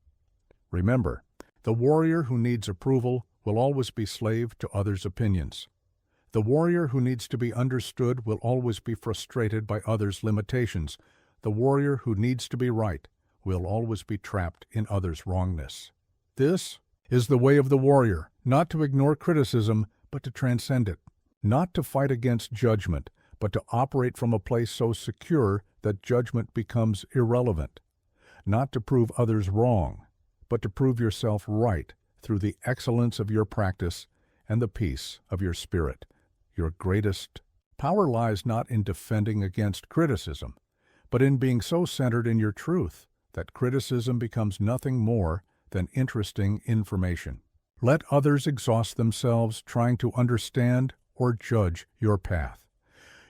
Remember, the warrior who needs approval will always be slave to others' opinions. The warrior who needs to be understood will always be frustrated by others' limitations. The warrior who needs to be right will always be trapped in others' wrongness. This is the way of the warrior, not to ignore criticism, but to transcend it. Not to fight against judgment, but to operate from a place so secure that judgment becomes irrelevant. Not to prove others wrong, but to prove yourself right through the excellence of your practice and the peace of your spirit. Your greatest power lies not in defending against criticism, but in being so centered in your truth that criticism becomes nothing more than interesting information. Let others exhaust themselves trying to understand or judge your path.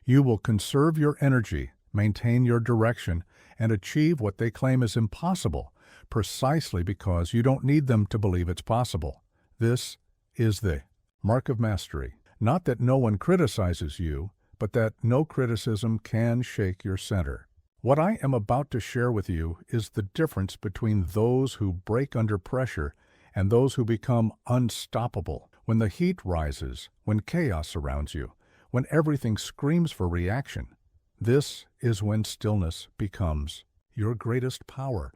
You will conserve your energy, maintain your direction, and achieve what they claim is impossible, precisely because you don't need them to believe it's possible. This is the mark of mastery. Not that no one criticizes you, but that no criticism can shake your center. What I am about to share with you is the difference between those who break under pressure and those who become unstoppable. When the heat rises, when chaos surrounds you, when everything screams for reaction, this is when stillness becomes your greatest power.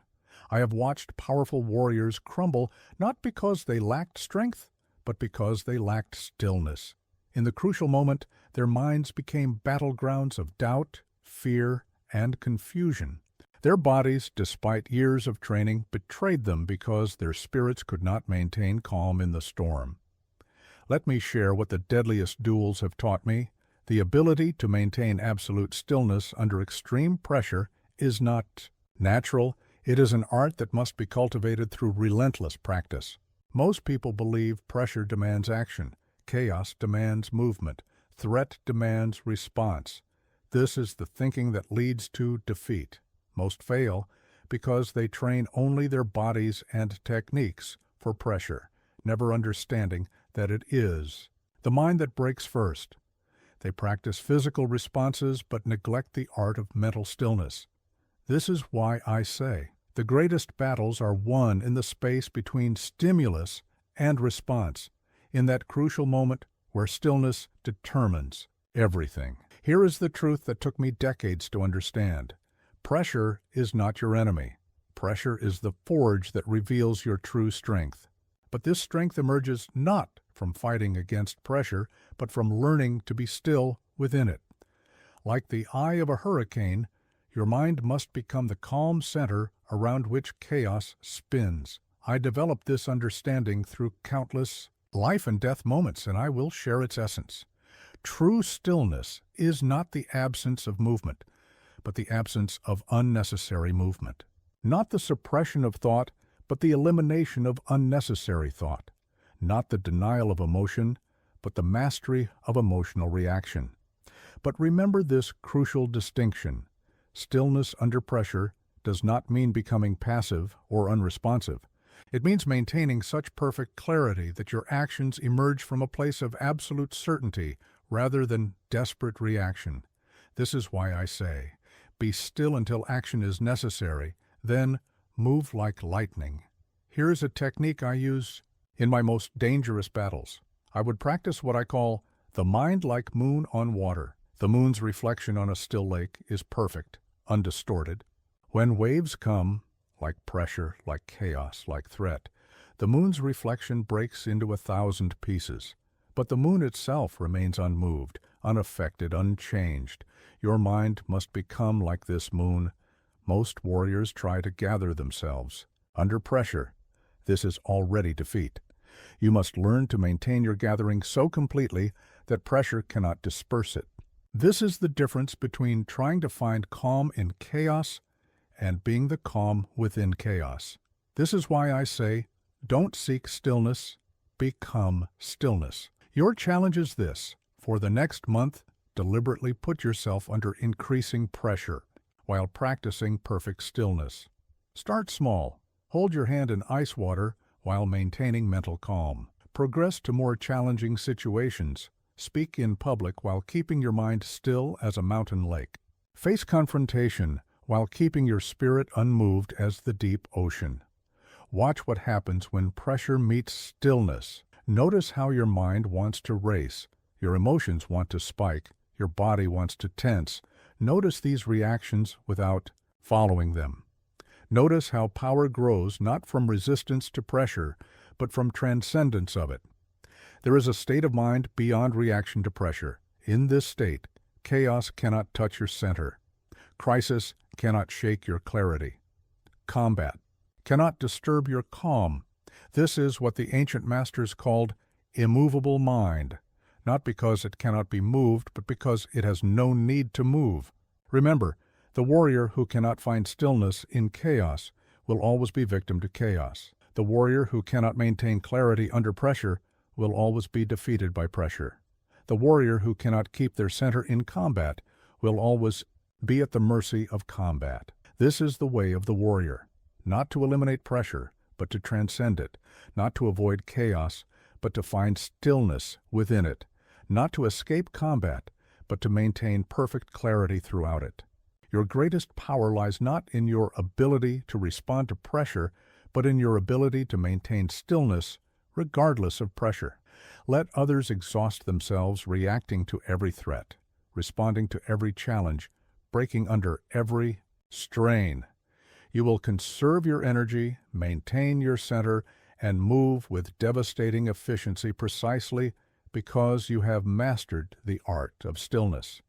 I have watched powerful warriors crumble not because they lacked strength, but because they lacked stillness. In the crucial moment, their minds became battlegrounds of doubt, fear, and confusion. Their bodies, despite years of training, betrayed them because their spirits could not maintain calm in the storm. Let me share what the deadliest duels have taught me. The ability to maintain absolute stillness under extreme pressure is not natural. It is an art that must be cultivated through relentless practice. Most people believe pressure demands action, chaos demands movement, threat demands response. This is the thinking that leads to defeat. Most fail because they train only their bodies and techniques for pressure, never understanding that it is the mind that breaks first. They practice physical responses but neglect the art of mental stillness. This is why I say the greatest battles are won in the space between stimulus and response, in that crucial moment where stillness determines everything. Here is the truth that took me decades to understand. Pressure is not your enemy. Pressure is the forge that reveals your true strength. But this strength emerges not from fighting against pressure, but from learning to be still within it. Like the eye of a hurricane, your mind must become the calm center around which chaos spins. I developed this understanding through countless life and death moments, and I will share its essence. True stillness is not the absence of movement, but the absence of unnecessary movement. Not the suppression of thought, but the elimination of unnecessary thought. Not the denial of emotion, but the mastery of emotional reaction. But remember this crucial distinction. Stillness under pressure does not mean becoming passive or unresponsive. It means maintaining such perfect clarity that your actions emerge from a place of absolute certainty rather than desperate reaction. This is why I say, be still until action is necessary, then move like lightning. Here's a technique I use in my most dangerous battles. I would practice what I call the mind like moon on water. The moon's reflection on a still lake is perfect, undistorted. When waves come, like pressure, like chaos, like threat, the moon's reflection breaks into 1,000 pieces. But the moon itself remains unmoved, unaffected, unchanged. Your mind must become like this moon. Most warriors try to gather themselves. Under pressure, this is already defeat. You must learn to maintain your gathering so completely that pressure cannot disperse it. This is the difference between trying to find calm in chaos and being the calm within chaos. This is why I say, don't seek stillness, become stillness. Your challenge is this. For the next month, deliberately put yourself under increasing pressure while practicing perfect stillness. Start small. Hold your hand in ice water while maintaining mental calm. Progress to more challenging situations. Speak in public while keeping your mind still as a mountain lake. Face confrontation while keeping your spirit unmoved as the deep ocean. Watch what happens when pressure meets stillness. Notice how your mind wants to race, your emotions want to spike, your body wants to tense. Notice these reactions without following them. Notice how power grows not from resistance to pressure, but from transcendence of it. There is a state of mind beyond reaction to pressure. In this state, chaos cannot touch your center. Crisis cannot shake your clarity. Combat cannot disturb your calm. This is what the ancient masters called immovable mind, not because it cannot be moved, but because it has no need to move. Remember, the warrior who cannot find stillness in chaos will always be victim to chaos. The warrior who cannot maintain clarity under pressure will always be defeated by pressure. The warrior who cannot keep their center in combat will always be at the mercy of combat. This is the way of the warrior, not to eliminate pressure, but to transcend it, not to avoid chaos, but to find stillness within it, not to escape combat, but to maintain perfect clarity throughout it. Your greatest power lies not in your ability to respond to pressure, but in your ability to maintain stillness regardless of pressure. Let others exhaust themselves reacting to every threat, responding to every challenge, breaking under every strain. You will conserve your energy, maintain your center, and move with devastating efficiency precisely because you have mastered the art of stillness.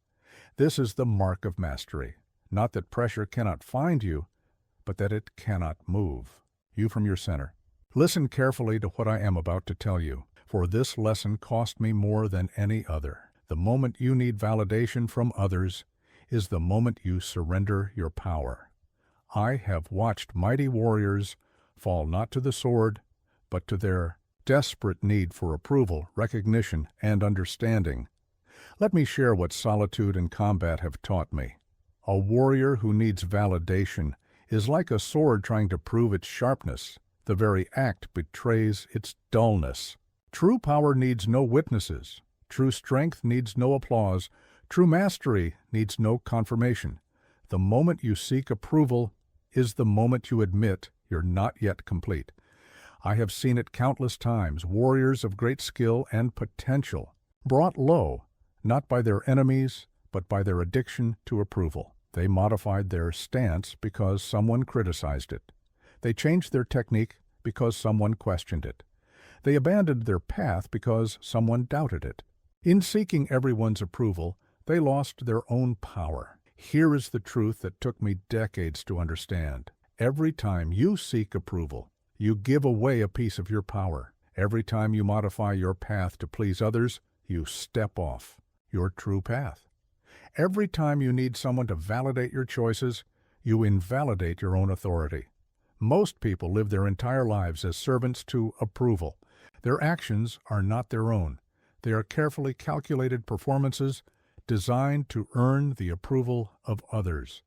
This is the mark of mastery, not that pressure cannot find you, but that it cannot move you from your center. Listen carefully to what I am about to tell you, for this lesson cost me more than any other. The moment you need validation from others is the moment you surrender your power. I have watched mighty warriors fall not to the sword, but to their desperate need for approval, recognition, and understanding. Let me share what solitude and combat have taught me. A warrior who needs validation is like a sword trying to prove its sharpness. The very act betrays its dullness. True power needs no witnesses. True strength needs no applause. True mastery needs no confirmation. The moment you seek approval is the moment you admit you're not yet complete. I have seen it countless times, warriors of great skill and potential, brought low, not by their enemies, but by their addiction to approval. They modified their stance because someone criticized it. They changed their technique because someone questioned it. They abandoned their path because someone doubted it. In seeking everyone's approval, they lost their own power. Here is the truth that took me decades to understand. Every time you seek approval, you give away a piece of your power. Every time you modify your path to please others, you step off your true path. Every time you need someone to validate your choices, you invalidate your own authority. Most people live their entire lives as servants to approval. Their actions are not their own. They are carefully calculated performances designed to earn the approval of others.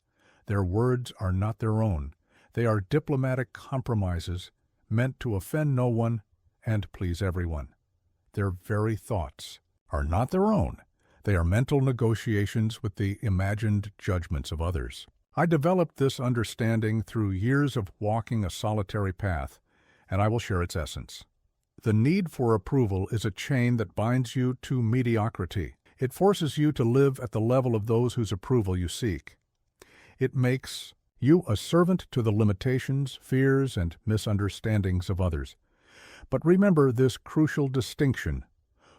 Their words are not their own. They are diplomatic compromises meant to offend no one and please everyone. Their very thoughts are not their own. They are mental negotiations with the imagined judgments of others. I developed this understanding through years of walking a solitary path, and I will share its essence. The need for approval is a chain that binds you to mediocrity. It forces you to live at the level of those whose approval you seek. It makes you a servant to the limitations, fears, and misunderstandings of others. But remember this crucial distinction.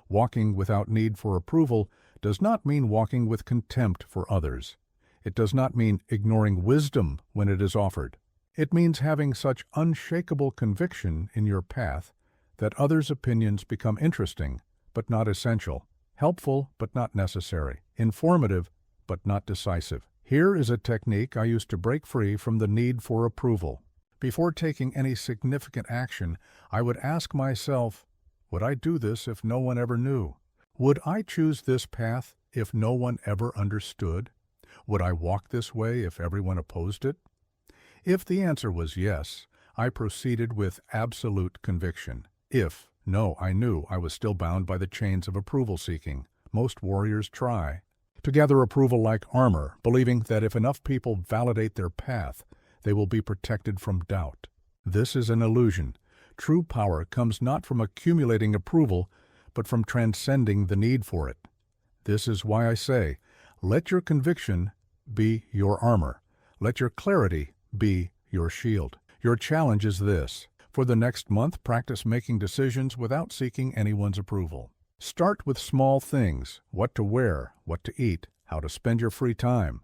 Walking without need for approval does not mean walking with contempt for others. It does not mean ignoring wisdom when it is offered. It means having such unshakable conviction in your path that others' opinions become interesting but not essential, helpful but not necessary, informative but not decisive. Here is a technique I used to break free from the need for approval. Before taking any significant action, I would ask myself, would I do this if no one ever knew? Would I choose this path if no one ever understood? Would I walk this way if everyone opposed it? If the answer was yes, I proceeded with absolute conviction. If no, I knew I was still bound by the chains of approval-seeking. Most warriors try to gather approval like armor, believing that if enough people validate their path, they will be protected from doubt. This is an illusion. True power comes not from accumulating approval, but from transcending the need for it. This is why I say, let your conviction be your armor. Let your clarity be your shield. Your challenge is this. For the next month, practice making decisions without seeking anyone's approval. Start with small things: what to wear, what to eat, how to spend your free time.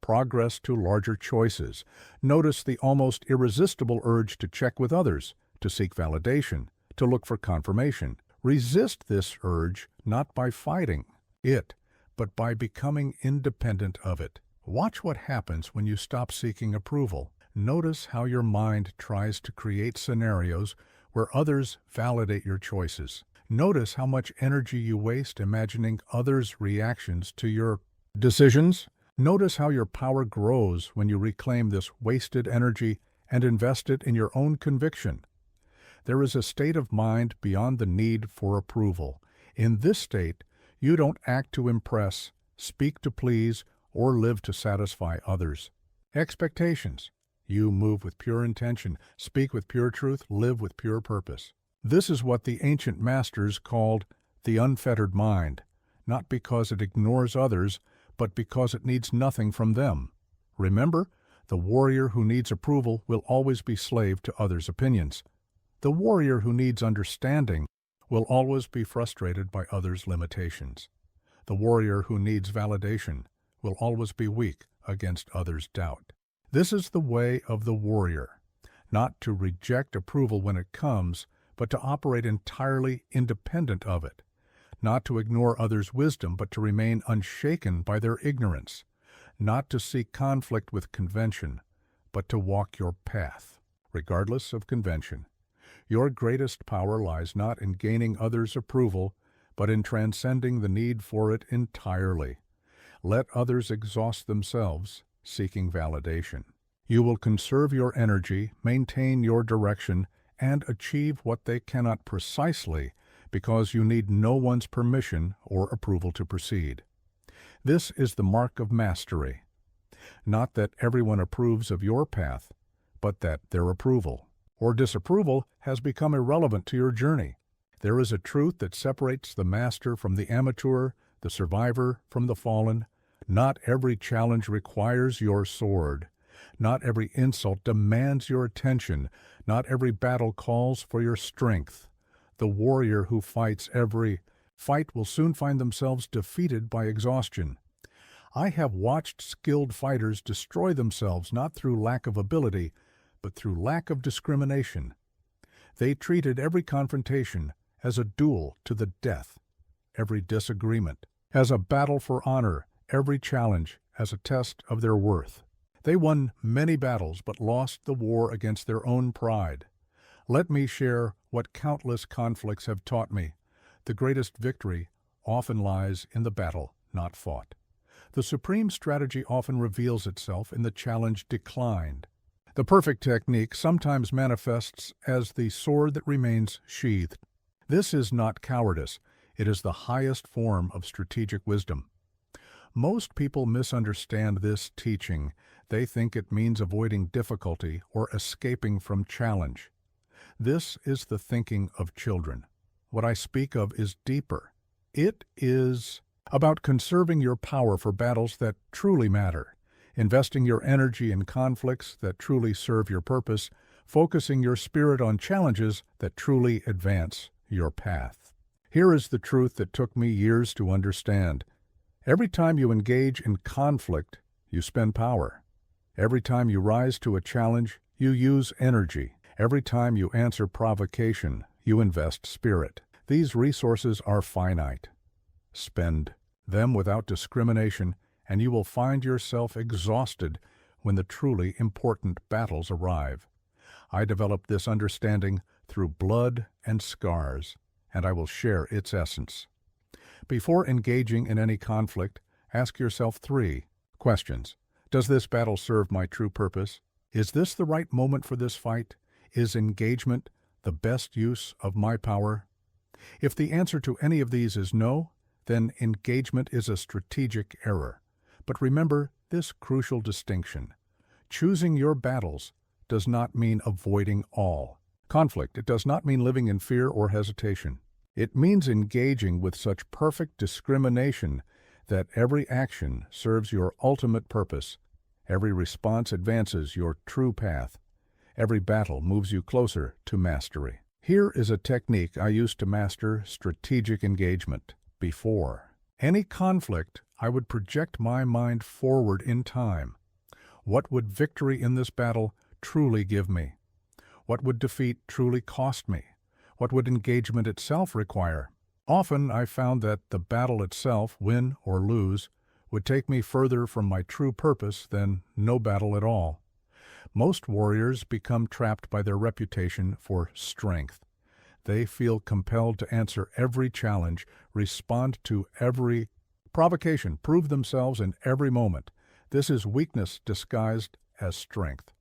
Progress to larger choices. Notice the almost irresistible urge to check with others, to seek validation, to look for confirmation. Resist this urge not by fighting it, but by becoming independent of it. Watch what happens when you stop seeking approval. Notice how your mind tries to create scenarios where others validate your choices. Notice how much energy you waste imagining others' reactions to your decisions. Notice how your power grows when you reclaim this wasted energy and invest it in your own conviction. There is a state of mind beyond the need for approval. In this state, you don't act to impress, speak to please, or live to satisfy others. Expectations. You move with pure intention, speak with pure truth, live with pure purpose. This is what the ancient masters called the unfettered mind, not because it ignores others, but because it needs nothing from them. Remember, the warrior who needs approval will always be slave to others' opinions. The warrior who needs understanding will always be frustrated by others' limitations. The warrior who needs validation will always be weak against others' doubt. This is the way of the warrior, not to reject approval when it comes, but to operate entirely independent of it, not to ignore others' wisdom, but to remain unshaken by their ignorance, not to seek conflict with convention, but to walk your path, regardless of convention. Your greatest power lies not in gaining others' approval, but in transcending the need for it entirely. Let others exhaust themselves, seeking validation. You will conserve your energy, maintain your direction, and achieve what they cannot precisely because you need no one's permission or approval to proceed. This is the mark of mastery. Not that everyone approves of your path, but that their approval or disapproval has become irrelevant to your journey. There is a truth that separates the master from the amateur, the survivor from the fallen. Not every challenge requires your sword. Not every insult demands your attention. Not every battle calls for your strength. The warrior who fights every fight will soon find themselves defeated by exhaustion. I have watched skilled fighters destroy themselves not through lack of ability, but through lack of discrimination. They treated every confrontation as a duel to the death, every disagreement as a battle for honor, every challenge as a test of their worth. They won many battles but lost the war against their own pride. Let me share what countless conflicts have taught me. The greatest victory often lies in the battle not fought. The supreme strategy often reveals itself in the challenge declined. The perfect technique sometimes manifests as the sword that remains sheathed. This is not cowardice. It is the highest form of strategic wisdom. Most people misunderstand this teaching. They think it means avoiding difficulty or escaping from challenge. This is the thinking of children. What I speak of is deeper. It is about conserving your power for battles that truly matter, investing your energy in conflicts that truly serve your purpose, focusing your spirit on challenges that truly advance your path. Here is the truth that took me years to understand. Every time you engage in conflict, you spend power. Every time you rise to a challenge, you use energy. Every time you answer provocation, you invest spirit. These resources are finite. Spend them without discrimination, and you will find yourself exhausted when the truly important battles arrive. I developed this understanding through blood and scars, and I will share its essence. Before engaging in any conflict, ask yourself 3 questions. Does this battle serve my true purpose? Is this the right moment for this fight? Is engagement the best use of my power? If the answer to any of these is no, then engagement is a strategic error. But remember this crucial distinction. Choosing your battles does not mean avoiding all conflict. It does not mean living in fear or hesitation. It means engaging with such perfect discrimination that every action serves your ultimate purpose. Every response advances your true path. Every battle moves you closer to mastery. Here is a technique I used to master strategic engagement. Before any conflict, I would project my mind forward in time. What would victory in this battle truly give me? What would defeat truly cost me? What would engagement itself require? Often I found that the battle itself, win or lose, would take me further from my true purpose than no battle at all. Most warriors become trapped by their reputation for strength. They feel compelled to answer every challenge, respond to every provocation, prove themselves in every moment. This is weakness disguised as strength.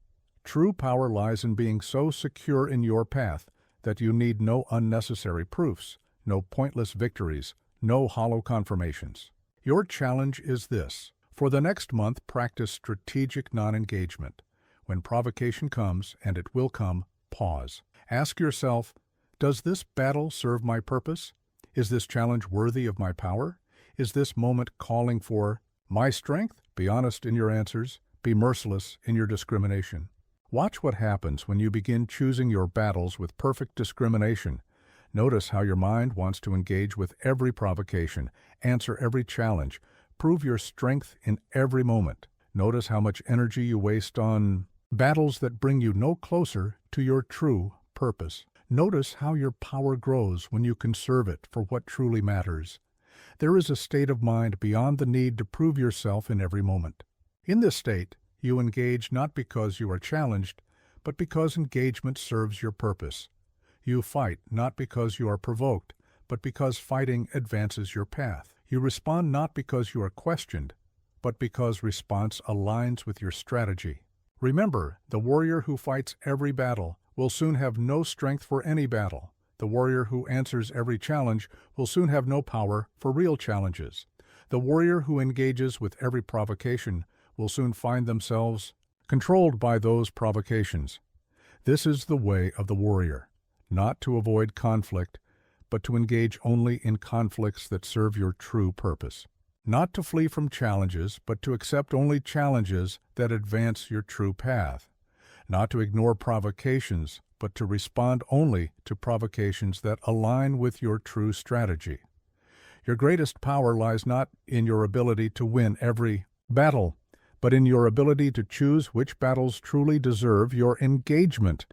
True power lies in being so secure in your path that you need no unnecessary proofs, no pointless victories, no hollow confirmations. Your challenge is this. For the next month, practice strategic non-engagement. When provocation comes, and it will come, pause. Ask yourself, does this battle serve my purpose? Is this challenge worthy of my power? Is this moment calling for my strength? Be honest in your answers. Be merciless in your discrimination. Watch what happens when you begin choosing your battles with perfect discrimination. Notice how your mind wants to engage with every provocation, answer every challenge, prove your strength in every moment. Notice how much energy you waste on battles that bring you no closer to your true purpose. Notice how your power grows when you conserve it for what truly matters. There is a state of mind beyond the need to prove yourself in every moment. In this state, you engage not because you are challenged, but because engagement serves your purpose. You fight not because you are provoked, but because fighting advances your path. You respond not because you are questioned, but because response aligns with your strategy. Remember, the warrior who fights every battle will soon have no strength for any battle. The warrior who answers every challenge will soon have no power for real challenges. The warrior who engages with every provocation will soon find themselves controlled by those provocations. This is the way of the warrior, not to avoid conflict, but to engage only in conflicts that serve your true purpose. Not to flee from challenges, but to accept only challenges that advance your true path. Not to ignore provocations, but to respond only to provocations that align with your true strategy. Your greatest power lies not in your ability to win every battle, but in your ability to choose which battles truly deserve your engagement.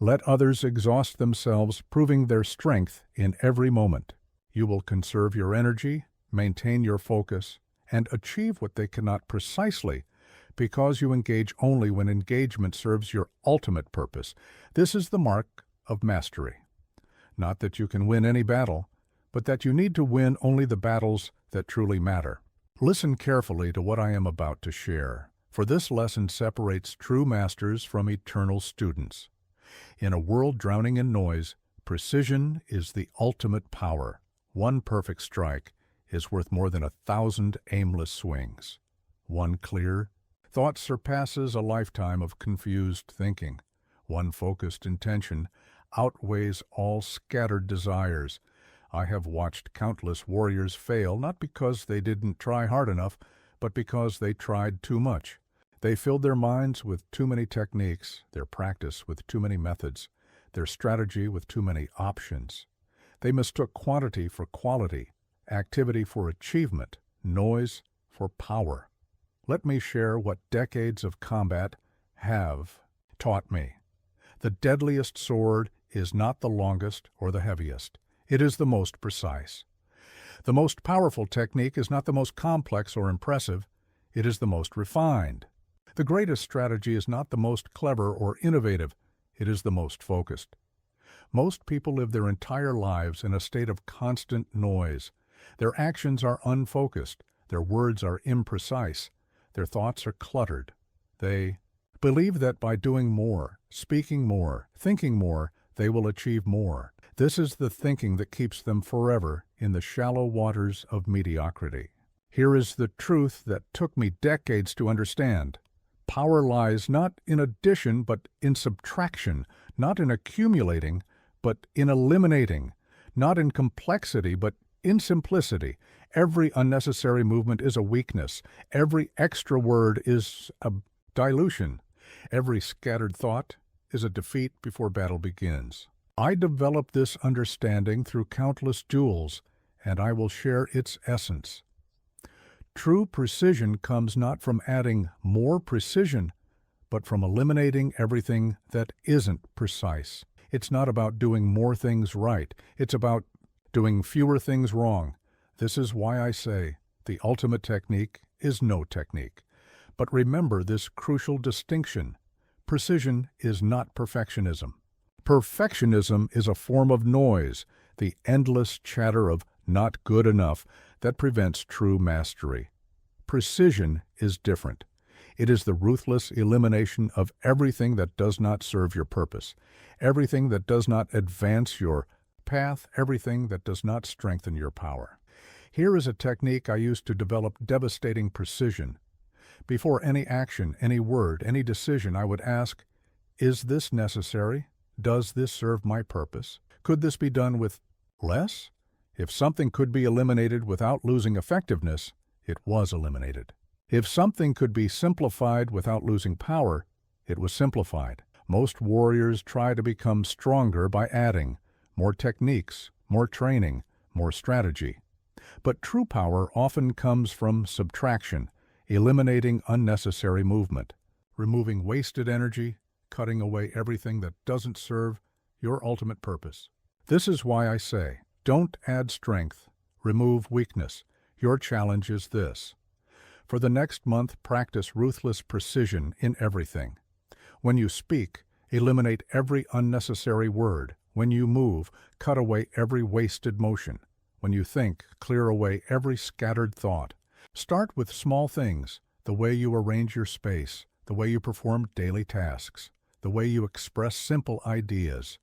Let others exhaust themselves, proving their strength in every moment. You will conserve your energy, maintain your focus, and achieve what they cannot precisely because you engage only when engagement serves your ultimate purpose. This is the mark of mastery. Not that you can win any battle, but that you need to win only the battles that truly matter. Listen carefully to what I am about to share, for this lesson separates true masters from eternal students. In a world drowning in noise, precision is the ultimate power. One perfect strike is worth more than 1,000 aimless swings. One clear thought surpasses a lifetime of confused thinking. One focused intention outweighs all scattered desires. I have watched countless warriors fail not because they didn't try hard enough, but because they tried too much. They filled their minds with too many techniques, their practice with too many methods, their strategy with too many options. They mistook quantity for quality, activity for achievement, noise for power. Let me share what decades of combat have taught me. The deadliest sword is not the longest or the heaviest. It is the most precise. The most powerful technique is not the most complex or impressive. It is the most refined. The greatest strategy is not the most clever or innovative. It is the most focused. Most people live their entire lives in a state of constant noise. Their actions are unfocused. Their words are imprecise. Their thoughts are cluttered. They believe that by doing more, speaking more, thinking more, they will achieve more. This is the thinking that keeps them forever in the shallow waters of mediocrity. Here is the truth that took me decades to understand. Power lies not in addition but in subtraction, not in accumulating but in eliminating, not in complexity but in simplicity. Every unnecessary movement is a weakness. Every extra word is a dilution. Every scattered thought is a defeat before battle begins. I developed this understanding through countless duels, and I will share its essence. True precision comes not from adding more precision, but from eliminating everything that isn't precise. It's not about doing more things right. It's about doing fewer things wrong. This is why I say the ultimate technique is no technique. But remember this crucial distinction. Precision is not perfectionism. Perfectionism is a form of noise, the endless chatter of not good enough that prevents true mastery. Precision is different. It is the ruthless elimination of everything that does not serve your purpose, everything that does not advance your path, everything that does not strengthen your power. Here is a technique I used to develop devastating precision. Before any action, any word, any decision, I would ask, is this necessary? Does this serve my purpose? Could this be done with less? If something could be eliminated without losing effectiveness, it was eliminated. If something could be simplified without losing power, it was simplified. Most warriors try to become stronger by adding more techniques, more training, more strategy. But true power often comes from subtraction, eliminating unnecessary movement, removing wasted energy, cutting away everything that doesn't serve your ultimate purpose. This is why I say, don't add strength, remove weakness. Your challenge is this. For the next month, practice ruthless precision in everything. When you speak, eliminate every unnecessary word. When you move, cut away every wasted motion. When you think, clear away every scattered thought. Start with small things, the way you arrange your space, the way you perform daily tasks, the way you express simple ideas.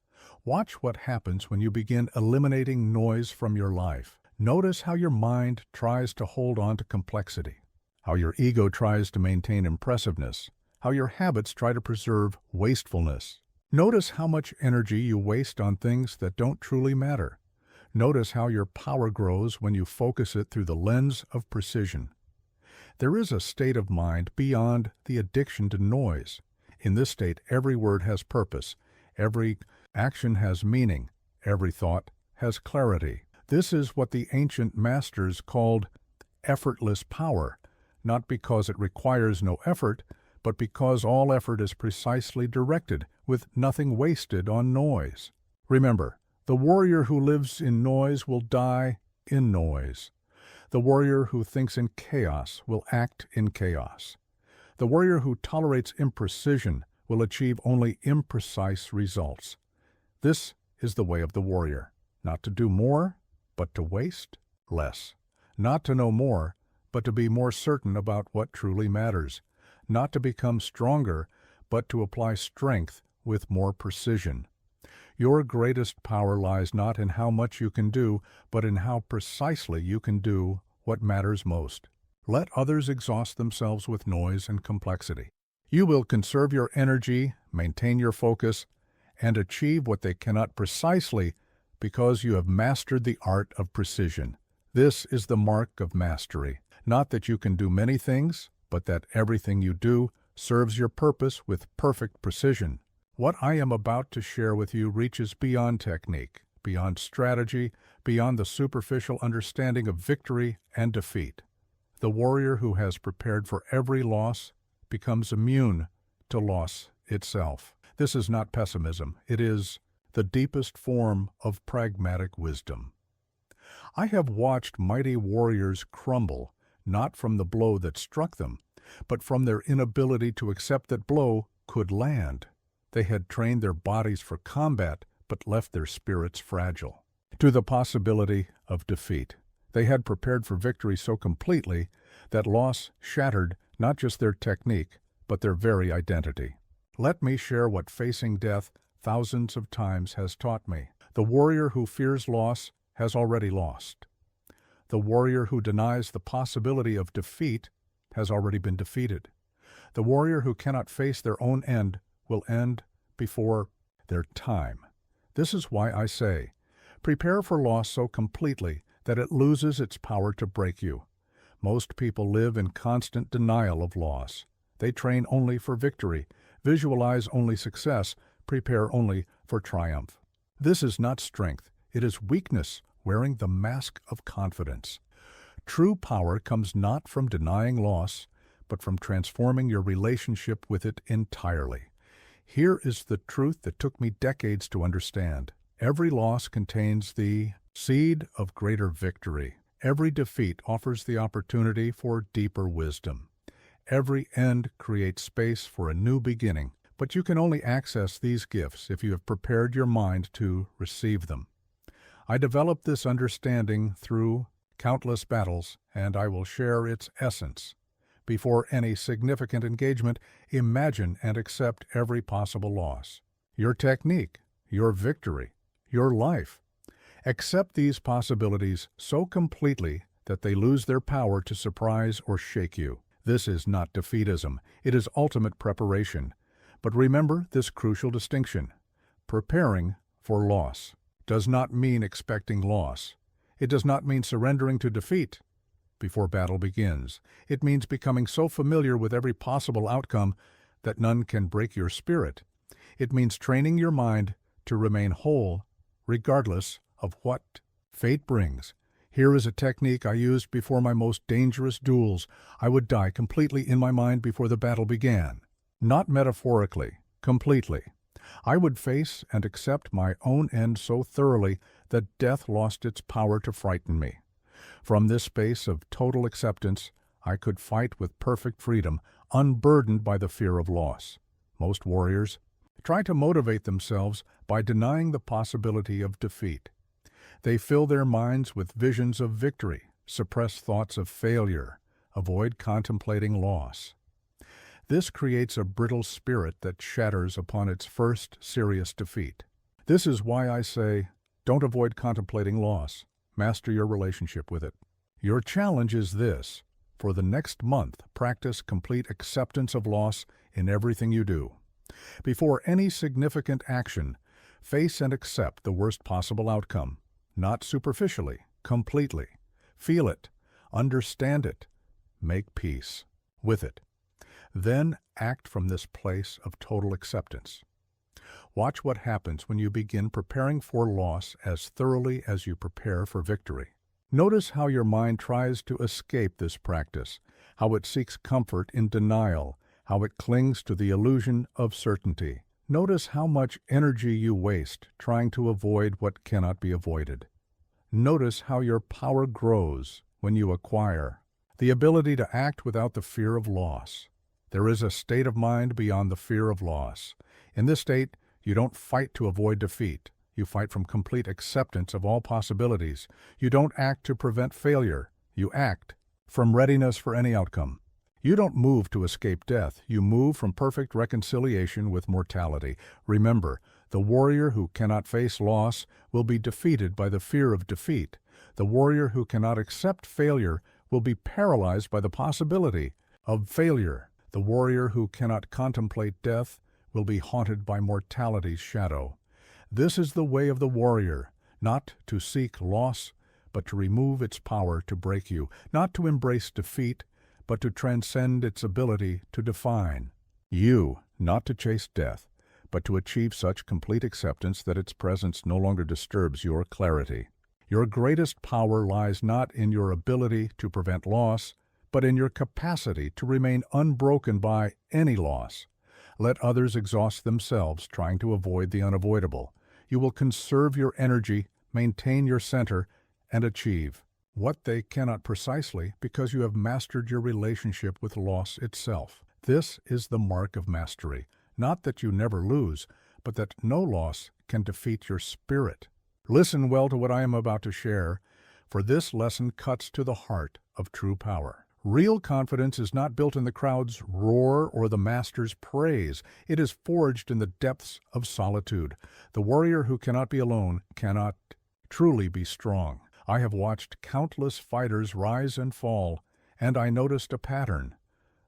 Watch what happens when you begin eliminating noise from your life. Notice how your mind tries to hold on to complexity, how your ego tries to maintain impressiveness, how your habits try to preserve wastefulness. Notice how much energy you waste on things that don't truly matter. Notice how your power grows when you focus it through the lens of precision. There is a state of mind beyond the addiction to noise. In this state, every word has purpose, every action has meaning, every thought has clarity. This is what the ancient masters called effortless power, not because it requires no effort, but because all effort is precisely directed, with nothing wasted on noise. Remember, the warrior who lives in noise will die in noise. The warrior who thinks in chaos will act in chaos. The warrior who tolerates imprecision will achieve only imprecise results. This is the way of the warrior, not to do more, but to waste less. Not to know more, but to be more certain about what truly matters. Not to become stronger, but to apply strength with more precision. Your greatest power lies not in how much you can do, but in how precisely you can do what matters most. Let others exhaust themselves with noise and complexity. You will conserve your energy, maintain your focus, and achieve what they cannot precisely because you have mastered the art of precision. This is the mark of mastery. Not that you can do many things, but that everything you do serves your purpose with perfect precision. What I am about to share with you reaches beyond technique, beyond strategy, beyond the superficial understanding of victory and defeat. The warrior who has prepared for every loss becomes immune to loss itself. This is not pessimism. It is the deepest form of pragmatic wisdom. I have watched mighty warriors crumble, not from the blow that struck them, but from their inability to accept that blow could land. They had trained their bodies for combat, but left their spirits fragile to the possibility of defeat. They had prepared for victory so completely that loss shattered not just their technique, but their very identity. Let me share what facing death thousands of times has taught me. The warrior who fears loss has already lost. The warrior who denies the possibility of defeat has already been defeated. The warrior who cannot face their own end will end before their time. This is why I say, prepare for loss so completely that it loses its power to break you. Most people live in constant denial of loss. They train only for victory, visualize only success, prepare only for triumph. This is not strength. It is weakness wearing the mask of confidence. True power comes not from denying loss, but from transforming your relationship with it entirely. Here is the truth that took me decades to understand. Every loss contains the seed of greater victory. Every defeat offers the opportunity for deeper wisdom. Every end creates space for a new beginning, but you can only access these gifts if you have prepared your mind to receive them. I developed this understanding through countless battles, and I will share its essence. Before any significant engagement, imagine and accept every possible loss. Your technique, your victory, your life. Accept these possibilities so completely that they lose their power to surprise or shake you. This is not defeatism. It is ultimate preparation. But remember this crucial distinction. Preparing for loss does not mean expecting loss. It does not mean surrendering to defeat before battle begins. It means becoming so familiar with every possible outcome that none can break your spirit. It means training your mind to remain whole regardless of what fate brings. Here is a technique I used before my most dangerous duels. I would die completely in my mind before the battle began. Not metaphorically, completely. I would face and accept my own end so thoroughly that death lost its power to frighten me. From this space of total acceptance, I could fight with perfect freedom, unburdened by the fear of loss. Most warriors try to motivate themselves by denying the possibility of defeat. They fill their minds with visions of victory, suppress thoughts of failure, avoid contemplating loss. This creates a brittle spirit that shatters upon its first serious defeat. This is why I say, don't avoid contemplating loss. Master your relationship with it. Your challenge is this. For the next month, practice complete acceptance of loss in everything you do. Before any significant action, face and accept the worst possible outcome. Not superficially, completely. Feel it, understand it, make peace with it. Then act from this place of total acceptance. Watch what happens when you begin preparing for loss as thoroughly as you prepare for victory. Notice how your mind tries to escape this practice, how it seeks comfort in denial, how it clings to the illusion of certainty. Notice how much energy you waste trying to avoid what cannot be avoided. Notice how your power grows when you acquire the ability to act without the fear of loss. There is a state of mind beyond the fear of loss. In this state, you don't fight to avoid defeat. You fight from complete acceptance of all possibilities. You don't act to prevent failure. You act from readiness for any outcome. You don't move to escape death. You move from perfect reconciliation with mortality. Remember, the warrior who cannot face loss will be defeated by the fear of defeat. The warrior who cannot accept failure will be paralyzed by the possibility of failure. The warrior who cannot contemplate death will be haunted by mortality's shadow. This is the way of the warrior, not to seek loss, but to remove its power to break you, not to embrace defeat, but to transcend its ability to define. You, not to chase death, but to achieve such complete acceptance that its presence no longer disturbs your clarity. Your greatest power lies not in your ability to prevent loss, but in your capacity to remain unbroken by any loss. Let others exhaust themselves trying to avoid the unavoidable. You will conserve your energy, maintain your center, and achieve what they cannot precisely because you have mastered your relationship with loss itself. This is the mark of mastery, not that you never lose, but that no loss can defeat your spirit. Listen well to what I am about to share, for this lesson cuts to the heart of true power. Real confidence is not built in the crowd's roar or the master's praise. It is forged in the depths of solitude. The warrior who cannot be alone cannot truly be strong. I have watched countless fighters rise and fall, and I noticed a pattern.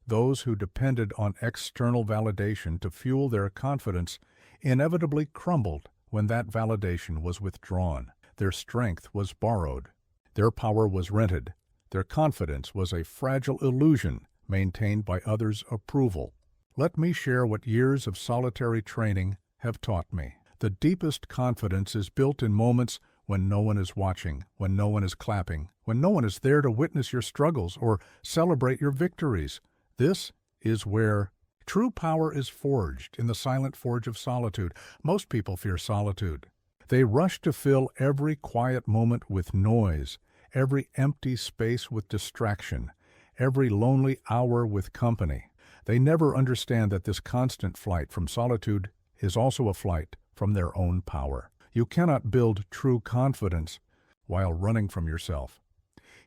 Those who depended on external validation to fuel their confidence inevitably crumbled when that validation was withdrawn. Their strength was borrowed. Their power was rented. Their confidence was a fragile illusion maintained by others' approval. Let me share what years of solitary training have taught me. The deepest confidence is built in moments when no one is watching, when no one is clapping, when no one is there to witness your struggles or celebrate your victories. This is where true power is forged, in the silent forge of solitude. Most people fear solitude. They rush to fill every quiet moment with noise, every empty space with distraction, every lonely hour with company. They never understand that this constant flight from solitude is also a flight from their own power. You cannot build true confidence while running from yourself.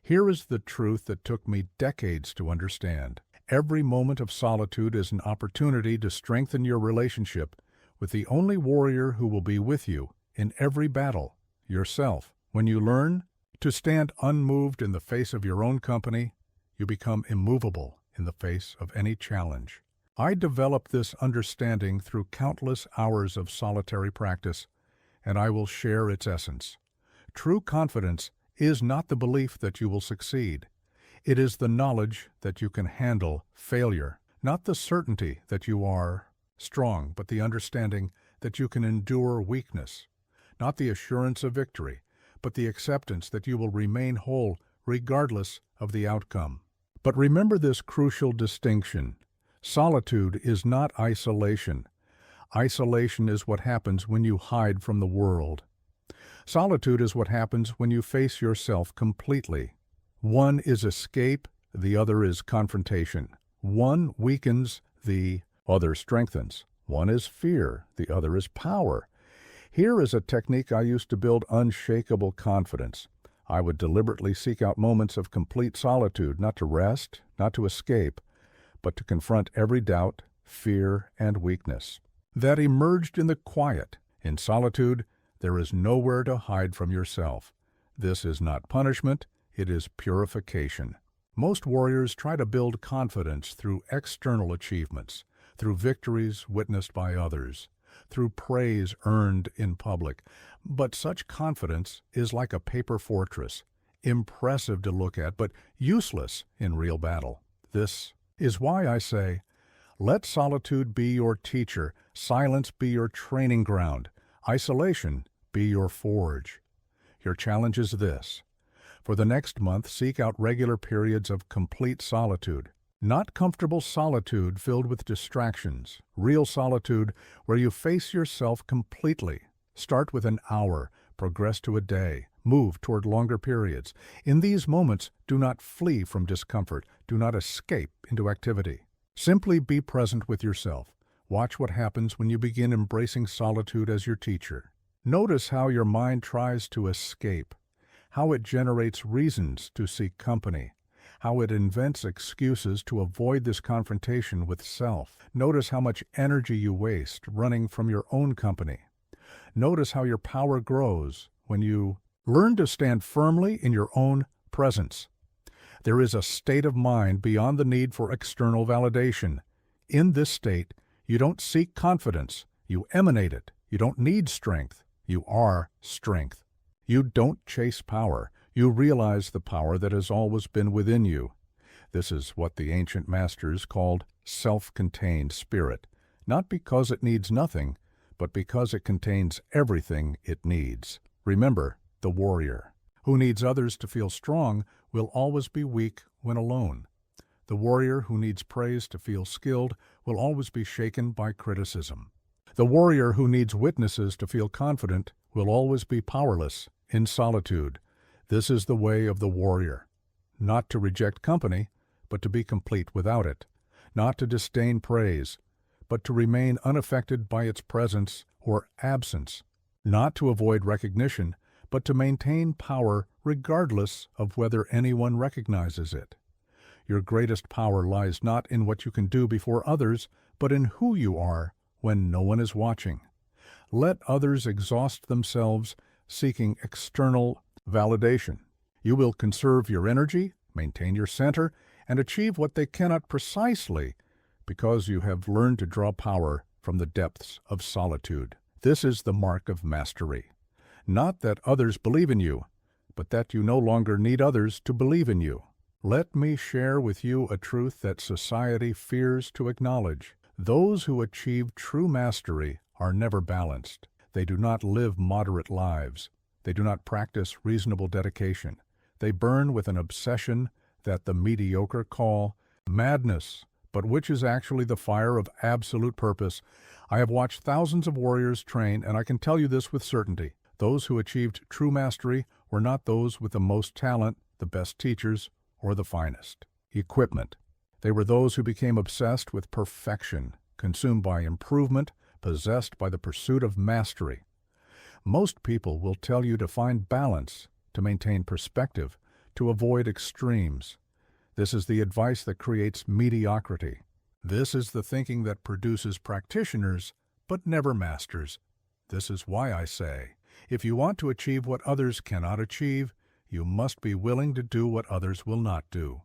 Here is the truth that took me decades to understand. Every moment of solitude is an opportunity to strengthen your relationship with the only warrior who will be with you in every battle, yourself. When you learn to stand unmoved in the face of your own company, you become immovable in the face of any challenge. I developed this understanding through countless hours of solitary practice, and I will share its essence. True confidence is not the belief that you will succeed. It is the knowledge that you can handle failure, not the certainty that you are strong, but the understanding that you can endure weakness, not the assurance of victory, but the acceptance that you will remain whole regardless of the outcome. But remember this crucial distinction. Solitude is not isolation. Isolation is what happens when you hide from the world. Solitude is what happens when you face yourself completely. One is escape, the other is confrontation. One weakens, the other strengthens. One is fear, the other is power. Here is a technique I used to build unshakable confidence. I would deliberately seek out moments of complete solitude, not to rest, not to escape, but to confront every doubt, fear, and weakness that emerged in the quiet. In solitude, there is nowhere to hide from yourself. This is not punishment, it is purification. Most warriors try to build confidence through external achievements, through victories witnessed by others, through praise earned in public. But such confidence is like a paper fortress, impressive to look at, but useless in real battle. This is why I say, let solitude be your teacher, silence be your training ground, isolation be your forge. Your challenge is this. For the next month, seek out regular periods of complete solitude. Not comfortable solitude filled with distractions. Real solitude where you face yourself completely. Start with an hour, progress to a day, move toward longer periods. In these moments, do not flee from discomfort. Do not escape into activity. Simply be present with yourself. Watch what happens when you begin embracing solitude as your teacher. Notice how your mind tries to escape, how it generates reasons to seek company, how it invents excuses to avoid this confrontation with self. Notice how much energy you waste running from your own company. Notice how your power grows when you learn to stand firmly in your own presence. There is a state of mind beyond the need for external validation. In this state, you don't seek confidence, you emanate it. You don't need strength, you are strength. You don't chase power, you realize the power that has always been within you. This is what the ancient masters called self-contained spirit, not because it needs nothing, but because it contains everything it needs. Remember, the warrior, who needs others to feel strong, will always be weak when alone. The warrior who needs praise to feel skilled will always be shaken by criticism. The warrior who needs witnesses to feel confident will always be powerless in solitude. This is the way of the warrior. Not to reject company, but to be complete without it. Not to disdain praise, but to remain unaffected by its presence or absence. Not to avoid recognition, but to maintain power regardless of whether anyone recognizes it. Your greatest power lies not in what you can do before others, but in who you are when no one is watching. Let others exhaust themselves seeking external validation. You will conserve your energy, maintain your center, and achieve what they cannot precisely because you have learned to draw power from the depths of solitude. This is the mark of mastery. Not that others believe in you, but that you no longer need others to believe in you. Let me share with you a truth that society fears to acknowledge. Those who achieve true mastery are never balanced. They do not live moderate lives. They do not practice reasonable dedication. They burn with an obsession that the mediocre call madness, but which is actually the fire of absolute purpose. I have watched thousands of warriors train, and I can tell you this with certainty. Those who achieved true mastery were not those with the most talent, the best teachers, or the finest equipment. They were those who became obsessed with perfection, consumed by improvement, possessed by the pursuit of mastery. Most people will tell you to find balance, to maintain perspective, to avoid extremes. This is the advice that creates mediocrity. This is the thinking that produces practitioners, but never masters. This is why I say, if you want to achieve what others cannot achieve, you must be willing to do what others will not do.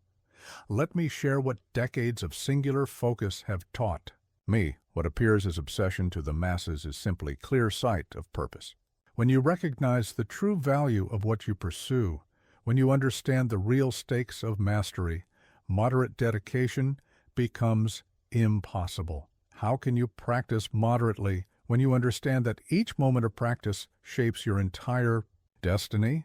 Let me share what decades of singular focus have taught me. What appears as obsession to the masses is simply clear sight of purpose. When you recognize the true value of what you pursue, when you understand the real stakes of mastery, moderate dedication becomes impossible. How can you practice moderately when you understand that each moment of practice shapes your entire destiny?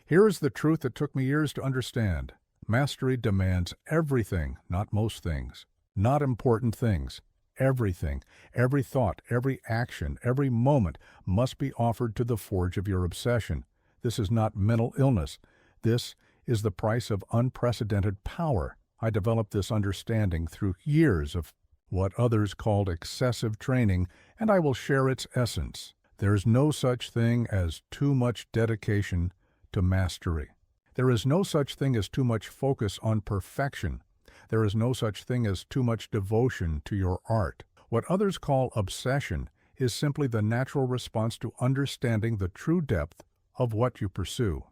Here is the truth that took me years to understand. Mastery demands everything, not most things, not important things. Everything, every thought, every action, every moment must be offered to the forge of your obsession. This is not mental illness. This is the price of unprecedented power. I developed this understanding through years of what others called excessive training, and I will share its essence. There is no such thing as too much dedication to mastery. There is no such thing as too much focus on perfection. There is no such thing as too much devotion to your art. What others call obsession is simply the natural response to understanding the true depth of what you pursue.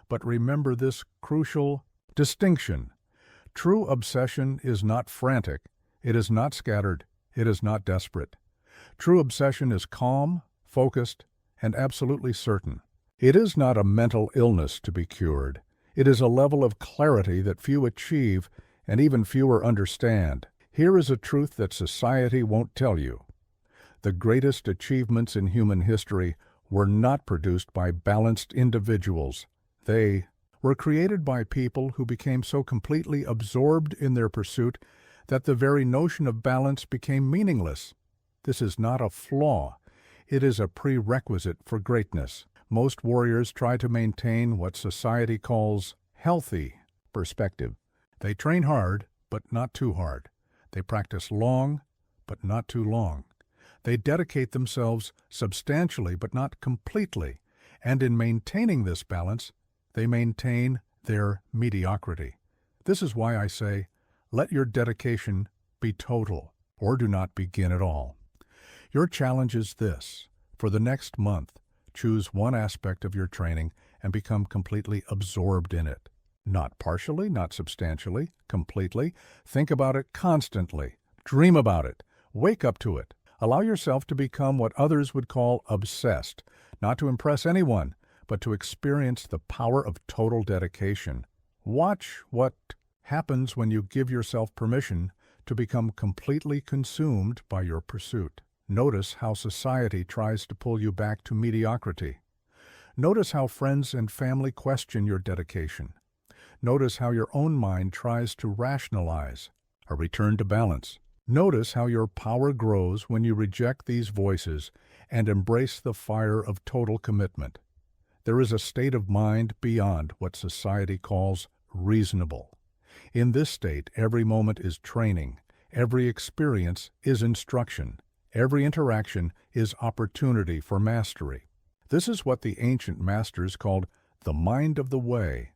But remember this crucial distinction. True obsession is not frantic, it is not scattered, it is not desperate. True obsession is calm, focused, and absolutely certain. It is not a mental illness to be cured. It is a level of clarity that few achieve and even fewer understand. Here is a truth that society won't tell you. The greatest achievements in human history were not produced by balanced individuals. They were created by people who became so completely absorbed in their pursuit that the very notion of balance became meaningless. This is not a flaw. It is a prerequisite for greatness. Most warriors try to maintain what society calls healthy perspective. They train hard, but not too hard. They practice long, but not too long. They dedicate themselves substantially, but not completely. And in maintaining this balance, they maintain their mediocrity. This is why I say, let your dedication be total, or do not begin at all. Your challenge is this. For the next month, choose one aspect of your training and become completely absorbed in it. Not partially, not substantially, completely. Think about it constantly. Dream about it. Wake up to it. Allow yourself to become what others would call obsessed, not to impress anyone, but to experience the power of total dedication. Watch what happens when you give yourself permission to become completely consumed by your pursuit. Notice how society tries to pull you back to mediocrity. Notice how friends and family question your dedication. Notice how your own mind tries to rationalize a return to balance. Notice how your power grows when you reject these voices and embrace the fire of total commitment. There is a state of mind beyond what society calls reasonable. In this state, every moment is training, every experience is instruction, every interaction is opportunity for mastery. This is what the ancient masters called the mind of the way,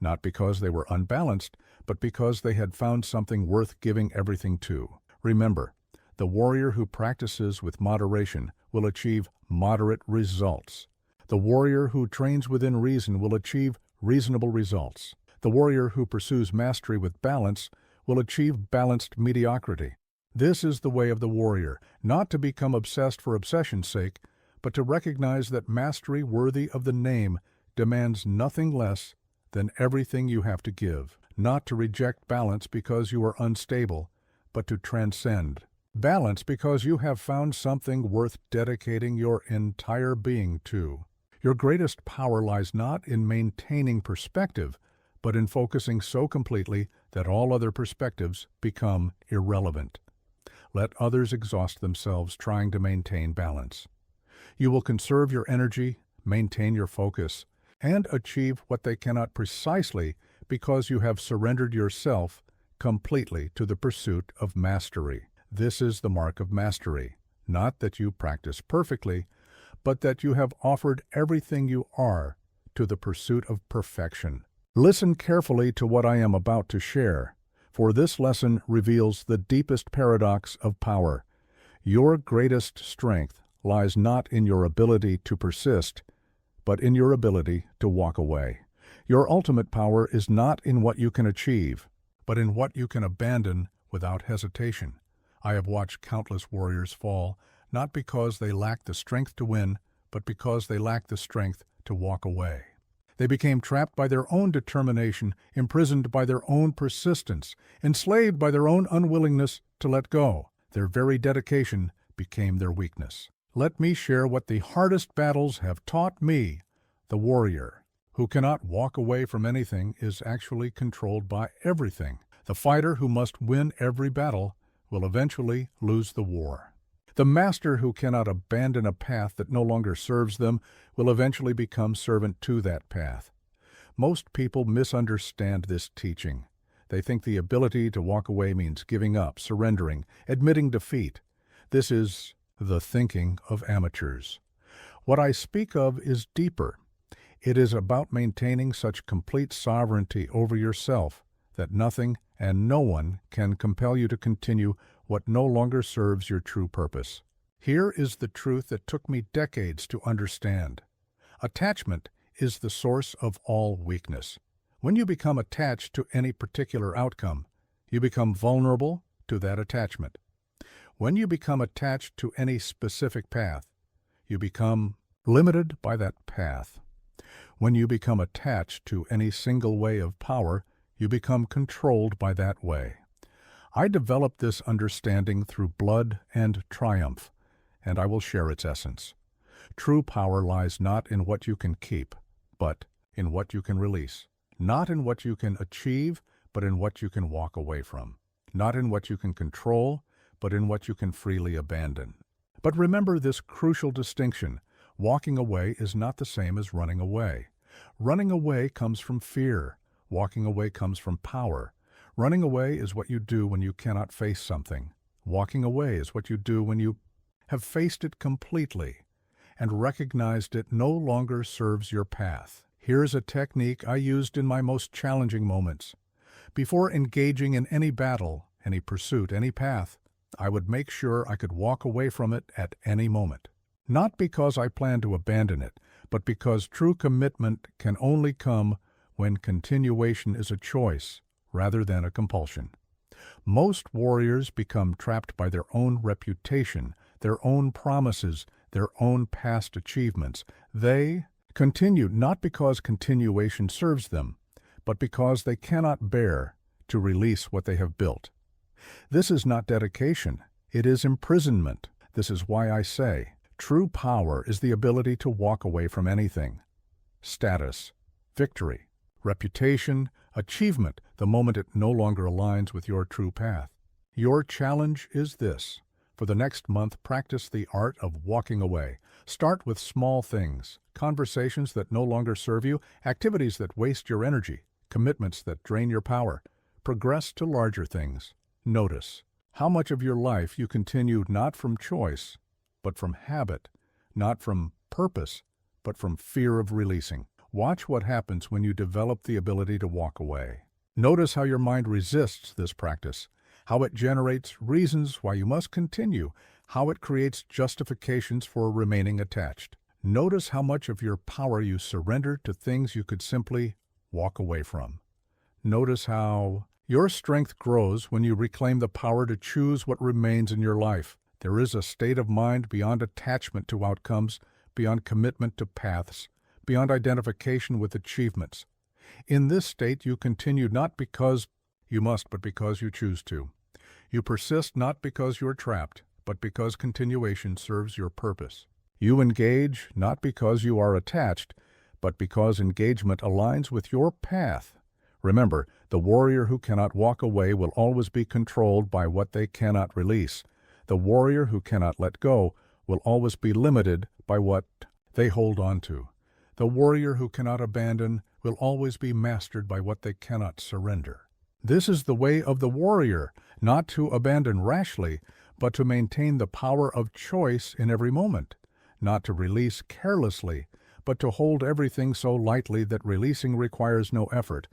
not because they were unbalanced, but because they had found something worth giving everything to. Remember, the warrior who practices with moderation will achieve moderate results. The warrior who trains within reason will achieve reasonable results. The warrior who pursues mastery with balance will achieve balanced mediocrity. This is the way of the warrior, not to become obsessed for obsession's sake, but to recognize that mastery worthy of the name demands nothing less than everything you have to give. Not to reject balance because you are unstable, but to transcend balance because you have found something worth dedicating your entire being to. Your greatest power lies not in maintaining perspective, but in focusing so completely that all other perspectives become irrelevant. Let others exhaust themselves trying to maintain balance. You will conserve your energy, maintain your focus, and achieve what they cannot precisely because you have surrendered yourself completely to the pursuit of mastery. This is the mark of mastery, not that you practice perfectly, but that you have offered everything you are to the pursuit of perfection. Listen carefully to what I am about to share, for this lesson reveals the deepest paradox of power. Your greatest strength lies not in your ability to persist, but in your ability to walk away. Your ultimate power is not in what you can achieve, but in what you can abandon without hesitation. I have watched countless warriors fall, not because they lacked the strength to win, but because they lacked the strength to walk away. They became trapped by their own determination, imprisoned by their own persistence, enslaved by their own unwillingness to let go. Their very dedication became their weakness. Let me share what the hardest battles have taught me. The warrior who cannot walk away from anything is actually controlled by everything. The fighter who must win every battle will eventually lose the war. The master who cannot abandon a path that no longer serves them will eventually become servant to that path. Most people misunderstand this teaching. They think the ability to walk away means giving up, surrendering, admitting defeat. This is the thinking of amateurs. What I speak of is deeper. It is about maintaining such complete sovereignty over yourself that nothing and no one can compel you to continue what no longer serves your true purpose. Here is the truth that took me decades to understand. Attachment is the source of all weakness. When you become attached to any particular outcome, you become vulnerable to that attachment. When you become attached to any specific path, you become limited by that path. When you become attached to any single way of power, you become controlled by that way. I developed this understanding through blood and triumph, and I will share its essence. True power lies not in what you can keep, but in what you can release. Not in what you can achieve, but in what you can walk away from. Not in what you can control, but in what you can freely abandon. But remember this crucial distinction. Walking away is not the same as running away. Running away comes from fear. Walking away comes from power. Running away is what you do when you cannot face something. Walking away is what you do when you have faced it completely and recognized it no longer serves your path. Here's a technique I used in my most challenging moments. Before engaging in any battle, any pursuit, any path, I would make sure I could walk away from it at any moment. Not because I plan to abandon it, but because true commitment can only come when continuation is a choice rather than a compulsion. Most warriors become trapped by their own reputation, their own promises, their own past achievements. They continue not because continuation serves them, but because they cannot bear to release what they have built. This is not dedication, it is imprisonment. This is why I say, true power is the ability to walk away from anything. Status, victory, reputation, achievement, the moment it no longer aligns with your true path. Your challenge is this. For the next month, practice the art of walking away. Start with small things, conversations that no longer serve you, activities that waste your energy, commitments that drain your power. Progress to larger things. Notice how much of your life you continue not from choice, but from habit, not from purpose, but from fear of releasing. Watch what happens when you develop the ability to walk away. Notice how your mind resists this practice, how it generates reasons why you must continue, how it creates justifications for remaining attached. Notice how much of your power you surrender to things you could simply walk away from. Notice how your strength grows when you reclaim the power to choose what remains in your life. There is a state of mind beyond attachment to outcomes, beyond commitment to paths, beyond identification with achievements. In this state, you continue not because you must, but because you choose to. You persist not because you are trapped, but because continuation serves your purpose. You engage not because you are attached, but because engagement aligns with your path. Remember, the warrior who cannot walk away will always be controlled by what they cannot release. The warrior who cannot let go will always be limited by what they hold on to. The warrior who cannot abandon will always be mastered by what they cannot surrender. This is the way of the warrior, not to abandon rashly, but to maintain the power of choice in every moment, not to release carelessly, but to hold everything so lightly that releasing requires no effort,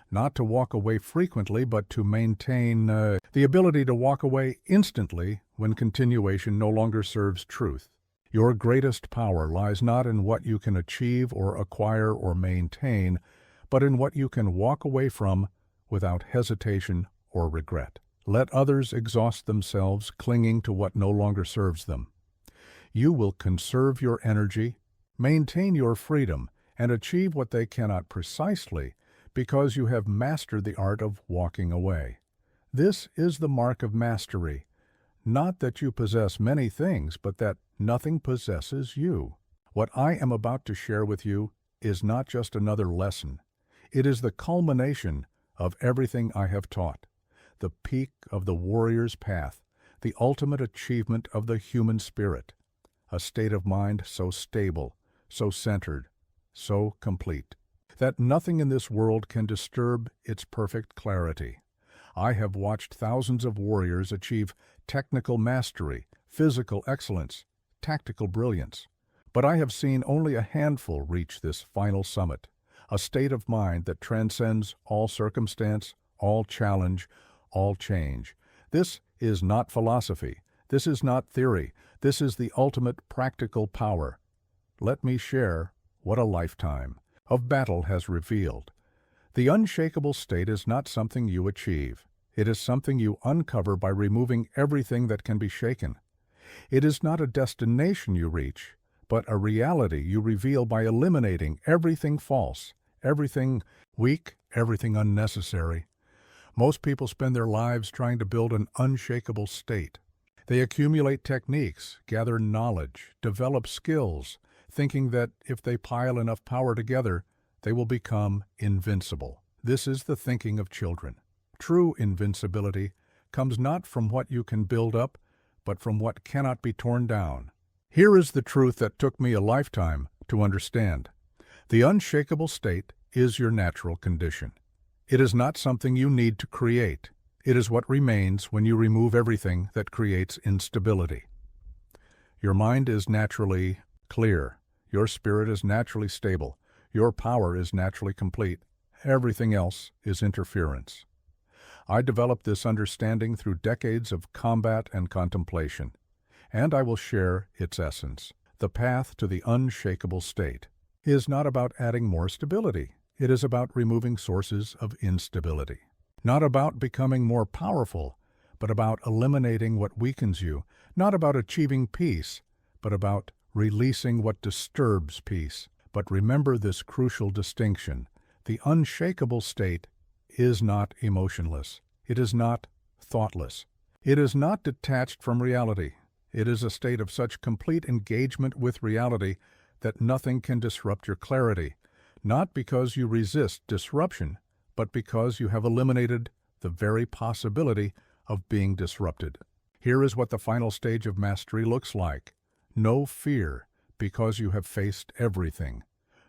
not to walk away frequently, but to maintain the ability to walk away instantly when continuation no longer serves truth. Your greatest power lies not in what you can achieve or acquire or maintain, but in what you can walk away from without hesitation or regret. Let others exhaust themselves clinging to what no longer serves them. You will conserve your energy, maintain your freedom, and achieve what they cannot precisely because you have mastered the art of walking away. This is the mark of mastery. Not that you possess many things, but that nothing possesses you. What I am about to share with you is not just another lesson. It is the culmination of everything I have taught, the peak of the warrior's path, the ultimate achievement of the human spirit, a state of mind so stable, so centered, so complete, that nothing in this world can disturb its perfect clarity. I have watched thousands of warriors achieve technical mastery, physical excellence, tactical brilliance, but I have seen only a handful reach this final summit, a state of mind that transcends all circumstance, all challenge, all change. This is not philosophy. This is not theory. This is the ultimate practical power. Let me share what a lifetime of battle has revealed. The unshakable state is not something you achieve. It is something you uncover by removing everything that can be shaken. It is not a destination you reach, but a reality you reveal by eliminating everything false, everything weak, everything unnecessary. Most people spend their lives trying to build an unshakable state. They accumulate techniques, gather knowledge, develop skills, thinking that if they pile enough power together, they will become invincible. This is the thinking of children. True invincibility comes not from what you can build up, but from what cannot be torn down. Here is the truth that took me a lifetime to understand. The unshakable state is your natural condition. It is not something you need to create. It is what remains when you remove everything that creates instability. Your mind is naturally clear. Your spirit is naturally stable. Your power is naturally complete. Everything else is interference. I developed this understanding through decades of combat and contemplation, and I will share its essence. The path to the unshakable state is not about adding more stability. It is about removing sources of instability. Not about becoming more powerful, but about eliminating what weakens you. Not about achieving peace, but about releasing what disturbs peace. But remember this crucial distinction. The unshakable state is not emotionless. It is not thoughtless. It is not detached from reality. It is a state of such complete engagement with reality that nothing can disrupt your clarity, not because you resist disruption, but because you have eliminated the very possibility of being disrupted. Here is what the final stage of mastery looks like. No fear, because you have faced everything.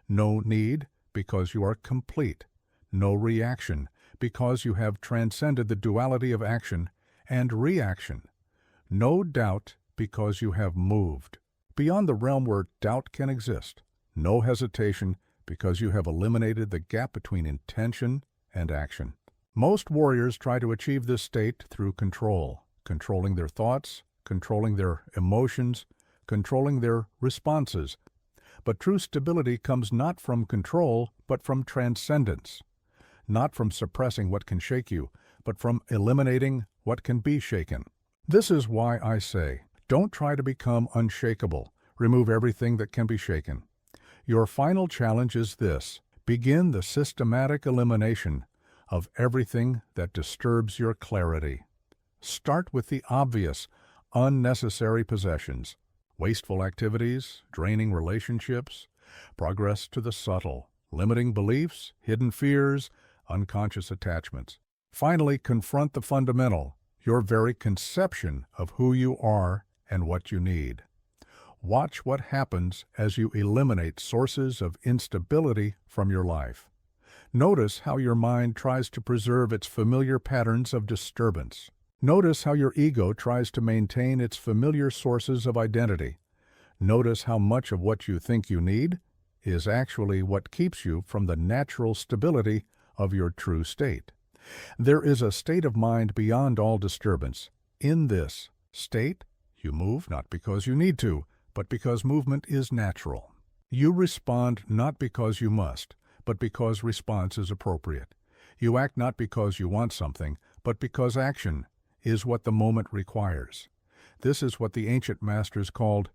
No need, because you are complete. No reaction, because you have transcended the duality of action and reaction. No doubt, because you have moved beyond the realm where doubt can exist. No hesitation, because you have eliminated the gap between intention and action. Most warriors try to achieve this state through control, controlling their thoughts, controlling their emotions, controlling their responses. But true stability comes not from control, but from transcendence. Not from suppressing what can shake you, but from eliminating what can be shaken. This is why I say, don't try to become unshakable. Remove everything that can be shaken. Your final challenge is this: begin the systematic elimination of everything that disturbs your clarity. Start with the obvious, unnecessary possessions, wasteful activities, draining relationships, progress to the subtle, limiting beliefs, hidden fears, unconscious attachments. Finally, confront the fundamental, your very conception of who you are and what you need. Watch what happens as you eliminate sources of instability from your life. Notice how your mind tries to preserve its familiar patterns of disturbance. Notice how your ego tries to maintain its familiar sources of identity. Notice how much of what you think you need is actually what keeps you from the natural stability of your true state. There is a state of mind beyond all disturbance. In this state, you move not because you need to, but because movement is natural. You respond not because you must, but because response is appropriate. You act not because you want something, but because action is what the moment requires. This is what the ancient masters called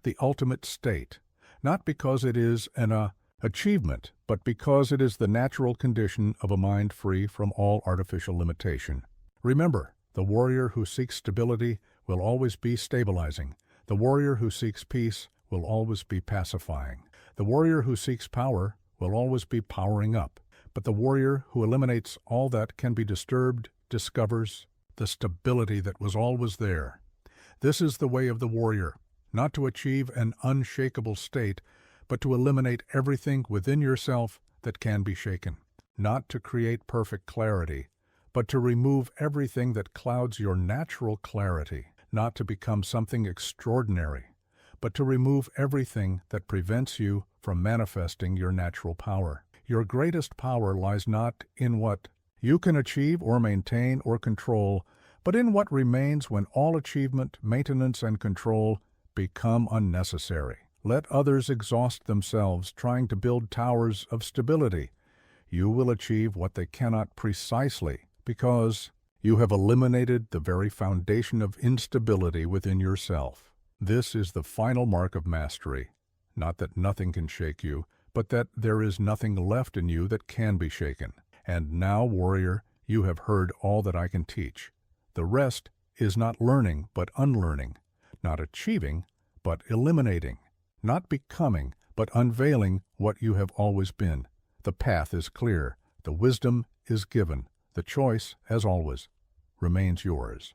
the ultimate state, not because it is an achievement, but because it is the natural condition of a mind free from all artificial limitation. Remember, the warrior who seeks stability will always be stabilizing. The warrior who seeks peace will always be pacifying. The warrior who seeks power will always be powering up. But the warrior who eliminates all that can be disturbed discovers the stability that was always there. This is the way of the warrior, not to achieve an unshakable state, but to eliminate everything within yourself that can be shaken. Not to create perfect clarity, but to remove everything that clouds your natural clarity. Not to become something extraordinary, but to remove everything that prevents you from manifesting your natural power. Your greatest power lies not in what you can achieve or maintain or control, but in what remains when all achievement, maintenance, and control become unnecessary. Let others exhaust themselves trying to build towers of stability. You will achieve what they cannot precisely because you have eliminated the very foundation of instability within yourself. This is the final mark of mastery. Not that nothing can shake you, but that there is nothing left in you that can be shaken. And now, warrior, you have heard all that I can teach. The rest is not learning, but unlearning. Not achieving, but eliminating. Not becoming, but unveiling what you have always been. The path is clear. The wisdom is given. The choice, as always, remains yours.